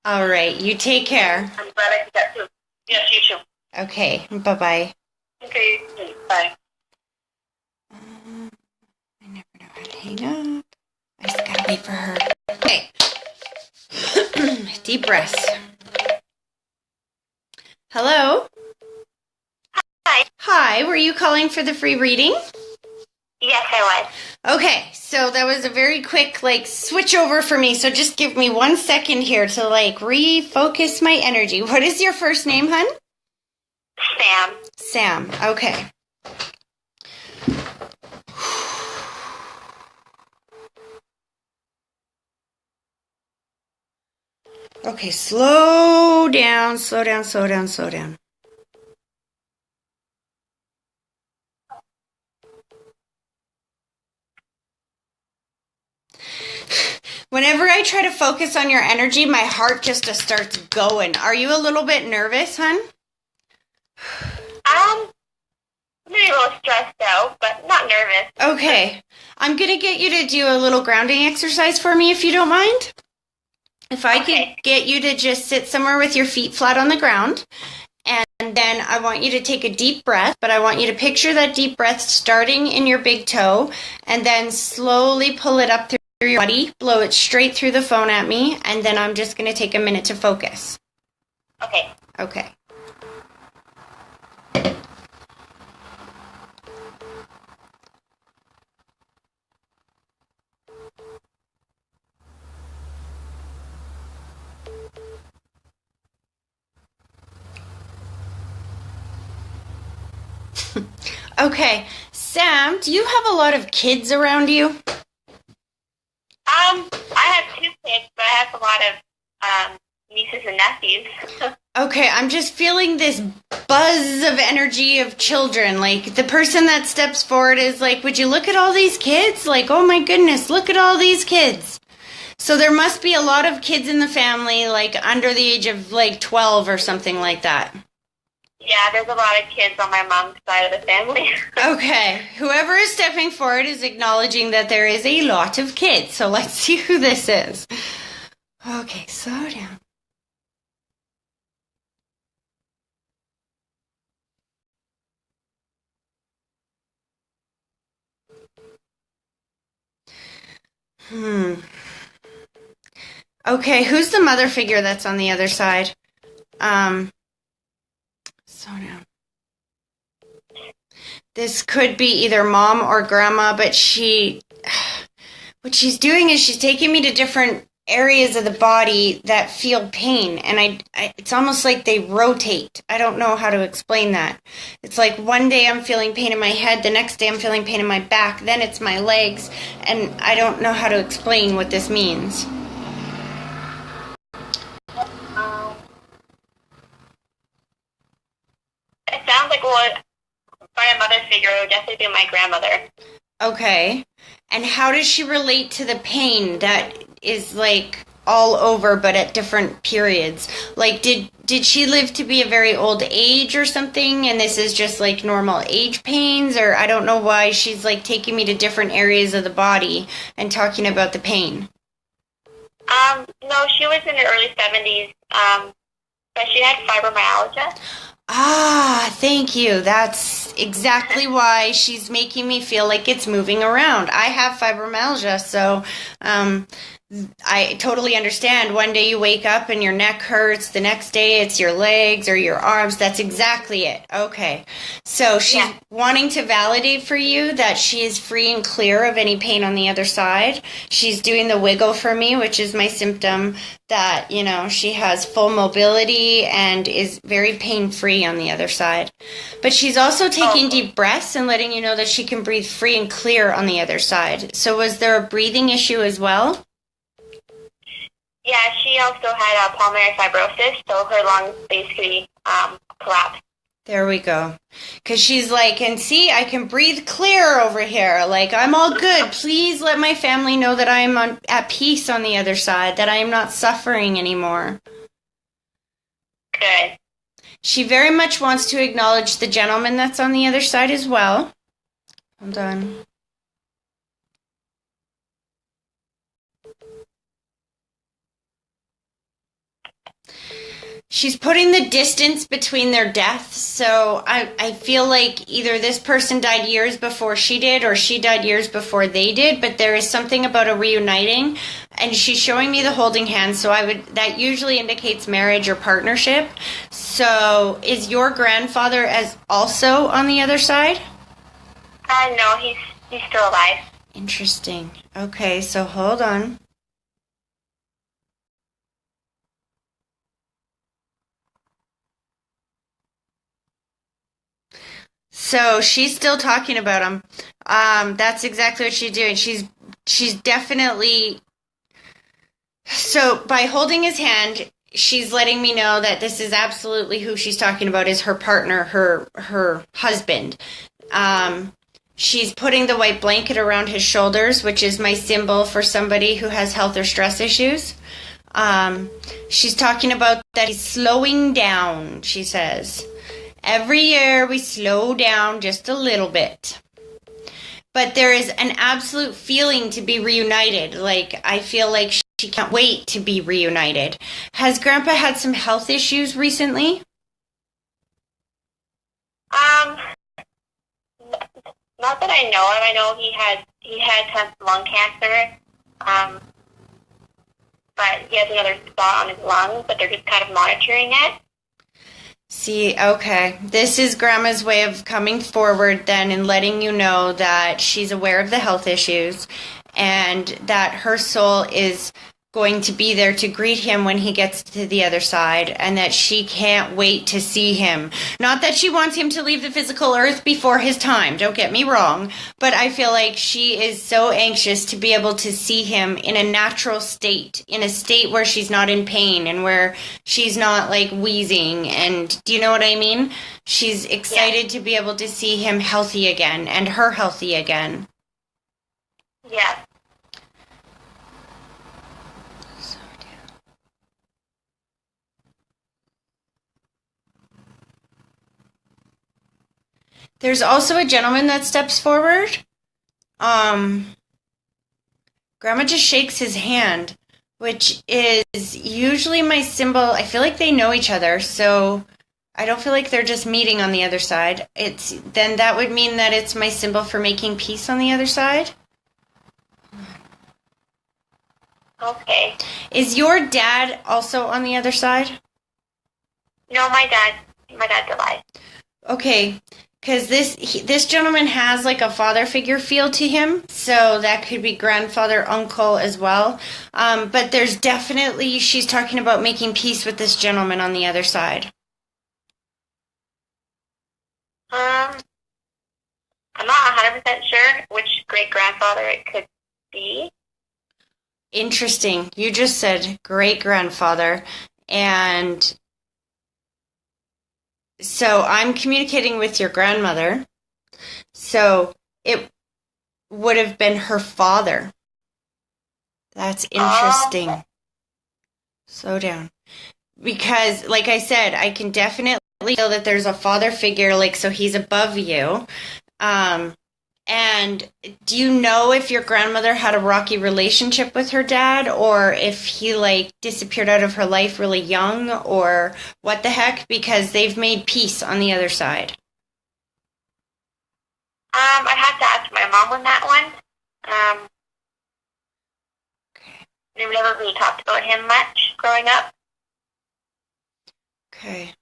All right, you take care. I'm glad I could get to. Yes, you too. Okay, bye-bye. Okay, bye. I never know how to hang up. I just gotta wait for her. Okay. Deep breaths. Hello? Hi. Hi, were you calling for the free reading? Yes, I was. Okay, so that was a very quick, switch over for me. So just give me 1 second here to, refocus my energy. What is your first name, hun? Sam. Sam, okay. Okay, slow down, slow down, slow down, slow down. Whenever I try to focus on your energy, my heart just starts going. Are you a little bit nervous, hun? Maybe a little stressed out, but not nervous. Okay. I'm going to get you to do a little grounding exercise for me, if you don't mind. If I could get you to just sit somewhere with your feet flat on the ground, and then I want you to take a deep breath, but I want you to picture that deep breath starting in your big toe, and then slowly pull it up through your body, blow it straight through the phone at me, and then I'm just going to take a minute to focus. Okay. Okay. Okay, Sam, do you have a lot of kids around you? I have 2 kids, but I have a lot of nieces and nephews. Okay, I'm just feeling this buzz of energy of children. Like, the person that steps forward is like, would you look at all these kids? Like, oh my goodness, look at all these kids. So there must be a lot of kids in the family, under the age of 12 or something like that. Yeah, there's a lot of kids on my mom's side of the family. Okay, whoever is stepping forward is acknowledging that there is a lot of kids. So let's see who this is. Okay, slow down. Okay, who's the mother figure that's on the other side? So now, this could be either mom or grandma, but what she's doing is she's taking me to different areas of the body that feel pain, and it's almost like they rotate. I don't know how to explain that. It's like one day I'm feeling pain in my head, the next day I'm feeling pain in my back, then it's my legs, and I don't know how to explain what this means. It sounds like, well, by a mother figure, it would definitely be my grandmother. Okay. And how does she relate to the pain that is like all over but at different periods? Like did she live to be a very old age or something, and this is just like normal age pains? Or I don't know why she's like taking me to different areas of the body and talking about the pain. No, she was in her early 70s, but she had fibromyalgia. Ah, thank you. That's exactly why she's making me feel like it's moving around. I have fibromyalgia, so I totally understand. One day you wake up and your neck hurts, the next day it's your legs or your arms. That's exactly it. Okay. So she's wanting to validate for you that she is free and clear of any pain on the other side. She's doing the wiggle for me, which is my symptom that, you know, she has full mobility and is very pain-free on the other side. But she's also taking deep breaths and letting you know that she can breathe free and clear on the other side. So was there a breathing issue as well? Yeah, she also had a pulmonary fibrosis, so her lungs basically collapsed. There we go. Because she's like, and see, I can breathe clear over here. Like, I'm all good. Please let my family know that I am at peace on the other side, that I am not suffering anymore. Good. She very much wants to acknowledge the gentleman that's on the other side as well. Hold on. She's putting the distance between their deaths, so I feel like either this person died years before she did or she died years before they did, but there is something about a reuniting, and she's showing me the holding hands, so that usually indicates marriage or partnership. So is your grandfather as also on the other side? No, he's still alive. Interesting. Okay, so hold on. So she's still talking about him. That's exactly what she's doing. She's definitely. So by holding his hand, she's letting me know that this is absolutely who she's talking about, is her partner, her husband. She's putting the white blanket around his shoulders, which is my symbol for somebody who has health or stress issues. She's talking about that he's slowing down, she says. Every year we slow down just a little bit. But there is an absolute feeling to be reunited. Like, I feel like she can't wait to be reunited. Has Grandpa had some health issues recently? Not that I know of. I know he had lung cancer. But he has another spot on his lung, but they're just kind of monitoring it. See, okay. This is Grandma's way of coming forward then and letting you know that she's aware of the health issues and that her soul is going to be there to greet him when he gets to the other side, and that she can't wait to see him. Not that she wants him to leave the physical earth before his time, don't get me wrong, but I feel like she is so anxious to be able to see him in a natural state, in a state where she's not in pain and where she's not like wheezing, and do you know what I mean? She's excited to be able to see him healthy again and her healthy again. Yeah. There's also a gentleman that steps forward. Grandma just shakes his hand, which is usually my symbol. I feel like they know each other, so I don't feel like they're just meeting on the other side. Then that would mean that it's my symbol for making peace on the other side. Okay. Is your dad also on the other side? No, my dad's alive. Okay. because this gentleman has like a father figure feel to him, so that could be grandfather, uncle as well. But there's definitely, she's talking about making peace with this gentleman on the other side. I'm not 100% sure which great grandfather it could be. Interesting. You just said great grandfather, and so I'm communicating with your grandmother. So it would have been her father. That's interesting. Oh. Slow down. Because, like I said, I can definitely feel that there's a father figure, like, so he's above you. And do you know if your grandmother had a rocky relationship with her dad, or if he, like, disappeared out of her life really young, or what the heck? Because they've made peace on the other side. I'd have to ask my mom on that one. Okay. We've never really talked about him much growing up. Okay.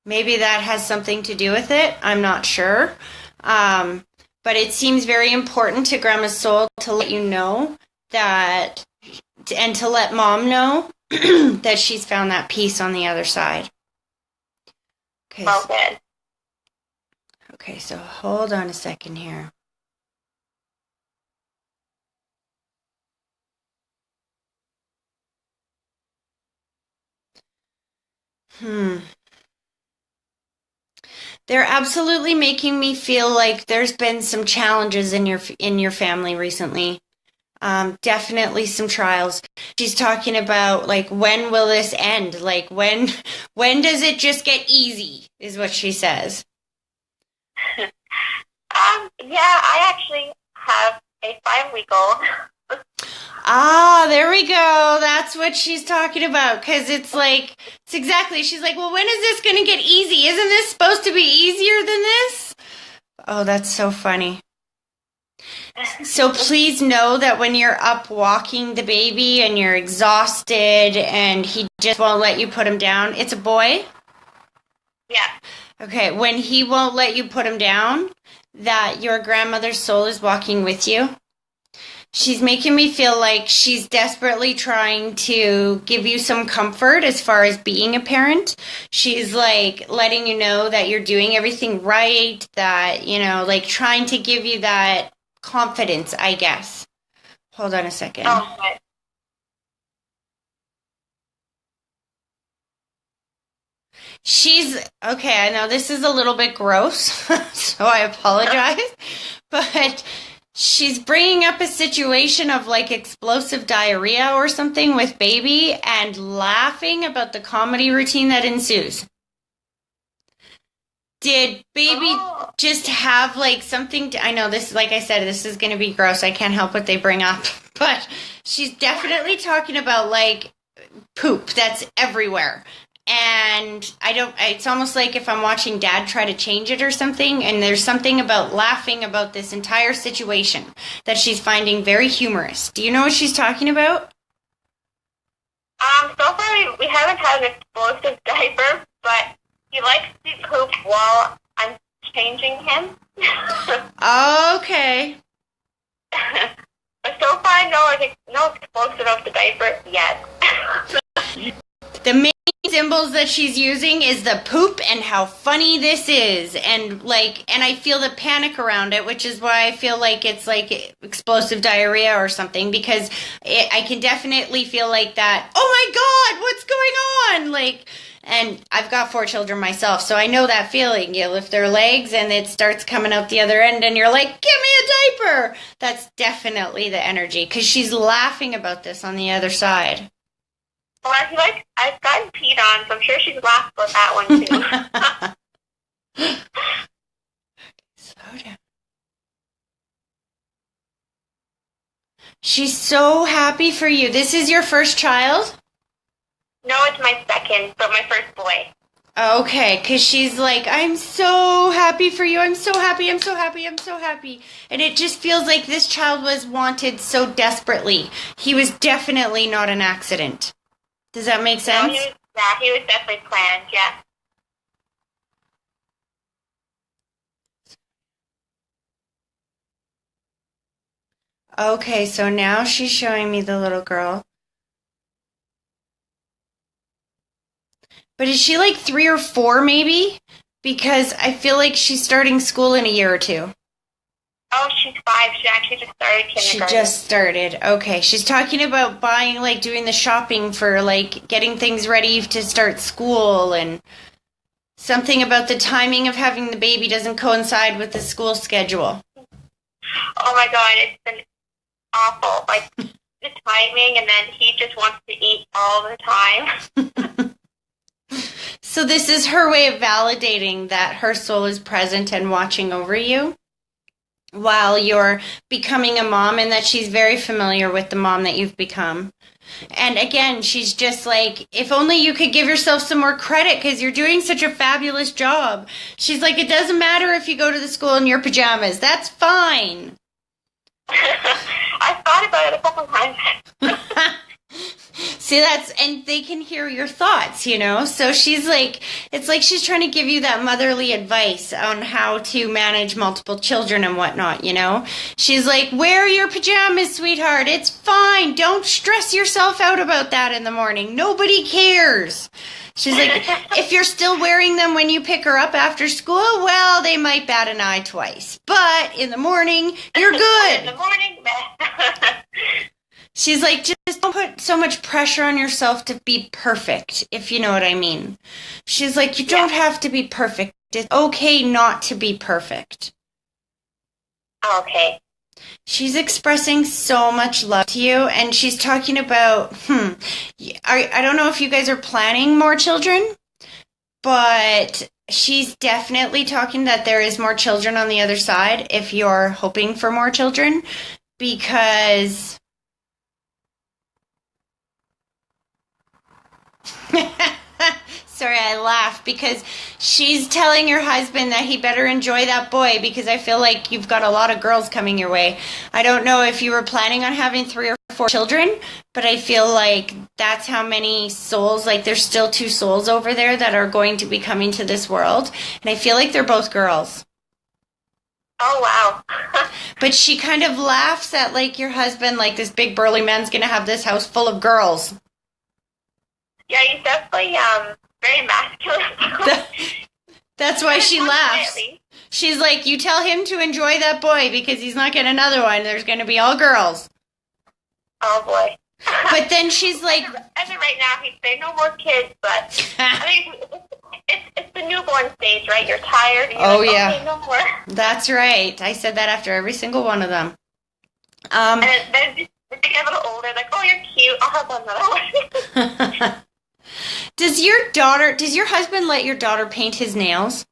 Maybe that has something to do with it. I'm not sure. But it seems very important to Grandma's soul to let you know that, and to let Mom know that she's found that peace on the other side. Okay. Well, good. Okay, so hold on a second here. They're absolutely making me feel like there's been some challenges in your family recently. Definitely some trials. She's talking about, like, when will this end? Like, when does it just get easy, is what she says. Yeah, I actually have a 5-week-old. Ah, there we go. That's what she's talking about. Because it's like, it's exactly, she's like, well, when is this going to get easy? Isn't this supposed to be easier than this? Oh, that's so funny. So please know that when you're up walking the baby and you're exhausted and he just won't let you put him down, it's a boy? Yeah. Okay, when he won't let you put him down, that your grandmother's soul is walking with you. She's making me feel like she's desperately trying to give you some comfort as far as being a parent. She's like letting you know that you're doing everything right, that, you know, like trying to give you that confidence, I guess. Hold on a second. Oh, good. She's, okay, I know this is a little bit gross, so I apologize, but she's bringing up a situation of like explosive diarrhea or something with baby and laughing about the comedy routine that ensues. Did baby just have like something I know this, like I said, this is going to be gross. I can't help what they bring up, but she's definitely talking about like poop that's everywhere. And it's almost like if I'm watching Dad try to change it or something, and there's something about laughing about this entire situation that she's finding very humorous. Do you know what she's talking about? So far we haven't had an explosive diaper, but he likes to poop while I'm changing him. Okay. But so far, no explosive of the diaper yet. The main symbols that she's using is the poop and how funny this is, and I feel the panic around it, which is why I feel like it's like explosive diarrhea or something, because I can definitely feel like that. Oh my God, what's going on? Like, and I've got 4 children myself, so I know that feeling. You lift their legs and it starts coming out the other end, and you're like, give me a diaper. That's definitely the energy, because she's laughing about this on the other side. Well, I feel like I've gotten peed on, so I'm sure she's laughed about that one too. Slow down. She's so happy for you. This is your first child? No, it's my second, but my first boy. Okay, because she's like, I'm so happy for you. I'm so happy. I'm so happy. I'm so happy. And it just feels like this child was wanted so desperately. He was definitely not an accident. Does that make sense? No, he was definitely planned, yeah. Okay, so now she's showing me the little girl. But is she like 3 or 4 maybe? Because I feel like she's starting school in a year or two. Oh, she's 5. She actually just started She kindergarten. just started. Okay, she's talking about buying, like doing the shopping for like getting things ready to start school, and something about the timing of having the baby doesn't coincide with the school schedule. Oh my God, it's been awful. Like the timing, and then he just wants to eat all the time. So this is her way of validating that her soul is present and watching over you while you're becoming a mom, and that she's very familiar with the mom that you've become. And again, she's just like, if only you could give yourself some more credit because you're doing such a fabulous job. She's like, it doesn't matter if you go to the school in your pajamas. That's fine. I thought about it a couple times. See, and they can hear your thoughts, So she's like, it's like she's trying to give you that motherly advice on how to manage multiple children and whatnot, She's like, wear your pajamas, sweetheart. It's fine. Don't stress yourself out about that in the morning. Nobody cares. She's like, if you're still wearing them when you pick her up after school, well, they might bat an eye twice. But in the morning, you're good. In the morning, She's like, just don't put so much pressure on yourself to be perfect, if you know what I mean. She's like, you don't have to be perfect. It's okay not to be perfect. Okay. She's expressing so much love to you, and she's talking about, I don't know if you guys are planning more children, but she's definitely talking that there is more children on the other side if you're hoping for more children, because... Sorry, I laugh because she's telling your husband that he better enjoy that boy, because I feel like you've got a lot of girls coming your way. I don't know if you were planning on having 3 or 4 children, but I feel like that's how many souls, like there's still 2 souls over there that are going to be coming to this world, and I feel like they're both girls. Oh, wow. But she kind of laughs at like your husband, like this big burly man's going to have this house full of girls. Yeah, he's definitely very masculine. That's why she laughs. She's like, you tell him to enjoy that boy because he's not getting another one. There's going to be all girls. Oh, boy. But then she's like... As of right now, he'd say no more kids, but I think it's the newborn stage, right? You're tired. And you're like, yeah. Okay, no more. That's right. I said that after every single one of them. And then they get a little older, like, oh, you're cute. I'll have another one. Does your husband let your daughter paint his nails?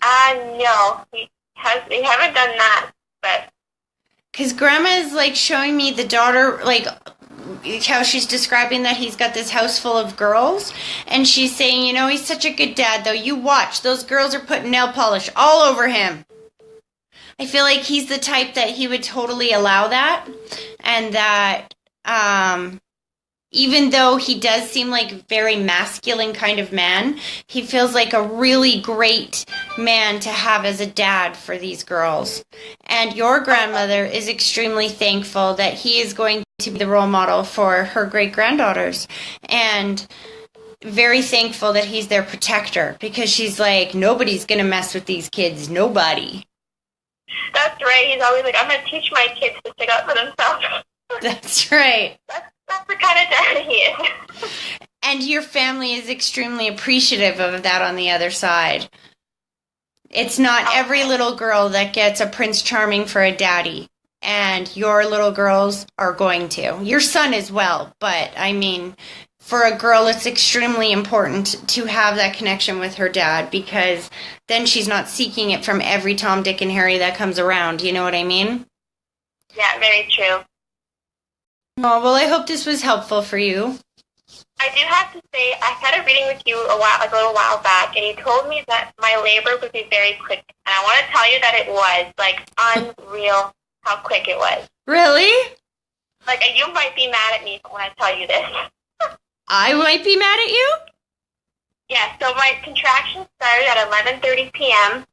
No. We haven't done that, but... Because Grandma is, like, showing me the daughter, like, how she's describing that he's got this house full of girls, and she's saying, he's such a good dad, though. You watch. Those girls are putting nail polish all over him. I feel like he's the type that he would totally allow that, and that, even though he does seem like a very masculine kind of man, he feels like a really great man to have as a dad for these girls. And your grandmother is extremely thankful that he is going to be the role model for her great-granddaughters. And very thankful that he's their protector, because she's like, nobody's going to mess with these kids. Nobody. That's right. He's always like, I'm going to teach my kids to stick up for themselves. That's right. That's the kind of dad he is. And your family is extremely appreciative of that on the other side. It's not every little girl that gets a Prince Charming for a daddy. And your little girls are going to. Your son as well. But, I mean, for a girl, it's extremely important to have that connection with her dad, because then she's not seeking it from every Tom, Dick, and Harry that comes around. You know what I mean? Yeah, very true. Oh, well, I hope this was helpful for you. I do have to say, I had a reading with you a little while back, and you told me that my labor would be very quick. And I want to tell you that it was, like, unreal how quick it was. Really? Like, you might be mad at me when I tell you this. I might be mad at you? Yeah, so my contractions started at 11:30 p.m.,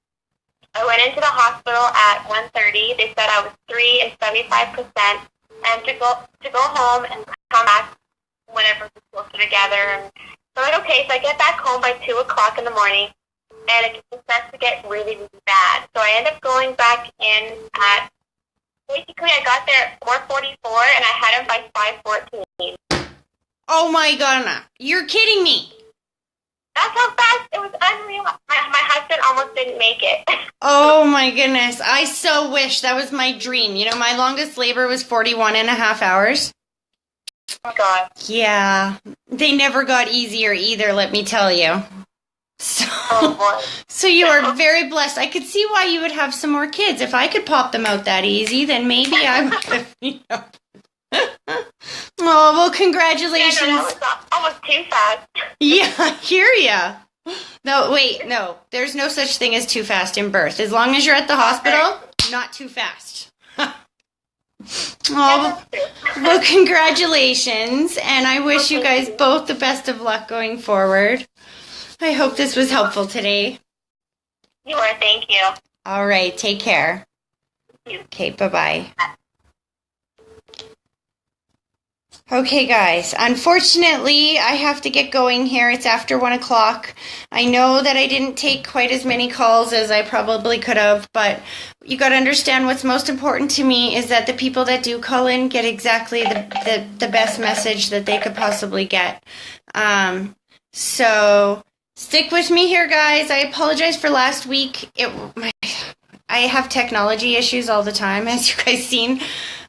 I went into the hospital at 1:30. They said I was 3 and 75%, and to go home and come back whenever we're closer together. And so I'm like, okay. So I get back home by 2 o'clock in the morning, and it starts to get really, really bad. So I end up going back in at, basically I got there at 4:44, and I had him by 5:14. Oh my God, you're kidding me. That's how fast. It was unreal. My husband almost didn't make it. Oh my goodness. I so wish that was my dream. You know, my longest labor was 41 and a half hours. Oh, God. Yeah. They never got easier either, let me tell you. So, Oh, boy. so you are very blessed. I could see why you would have some more kids. If I could pop them out that easy, then maybe I would have, you know. Oh, well, congratulations. Yeah, no, that was almost too fast. Yeah, I hear ya. No, wait, no. There's no such thing as too fast in birth. As long as you're at the hospital, not too fast. Oh, well, congratulations. And I wish you guys both the best of luck going forward. I hope this was helpful today. You are. Thank you. All right, take care. Thank you. Okay, bye-bye. Okay, guys, unfortunately, I have to get going here. It's after 1 o'clock. I know that I didn't take quite as many calls as I probably could have, but you got to understand what's most important to me is that the people that do call in get exactly the best message that they could possibly get. So stick with me here, guys. I apologize for last week. I have technology issues all the time, as you guys seen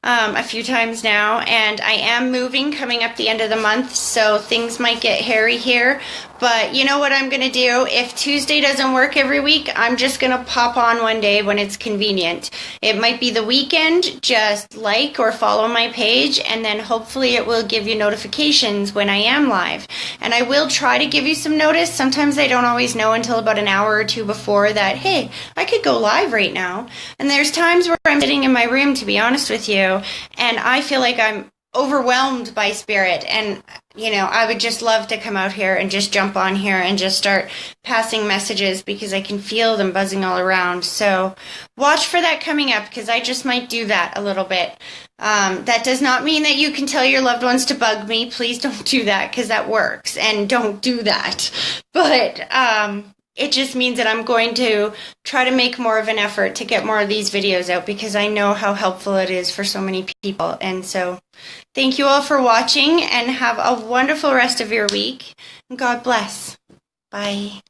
a few times now, and I am moving coming up the end of the month, so things might get hairy here. But you know what I'm going to do? If Tuesday doesn't work every week, I'm just going to pop on one day when it's convenient. It might be the weekend. Just like or follow my page, and then hopefully it will give you notifications when I am live. And I will try to give you some notice. Sometimes I don't always know until about an hour or two before that, hey, I could go live right now. And there's times where I'm sitting in my room, to be honest with you, and I feel like I'm overwhelmed by spirit, and you know, I would just love to come out here and just jump on here and just start passing messages because I can feel them buzzing all around. So watch for that coming up, because I just might do that a little bit. That does not mean that you can tell your loved ones to bug me. Please don't do that, because that works, and don't do that. But it just means that I'm going to try to make more of an effort to get more of these videos out, because I know how helpful it is for so many people. And so thank you all for watching, and have a wonderful rest of your week. God bless. Bye.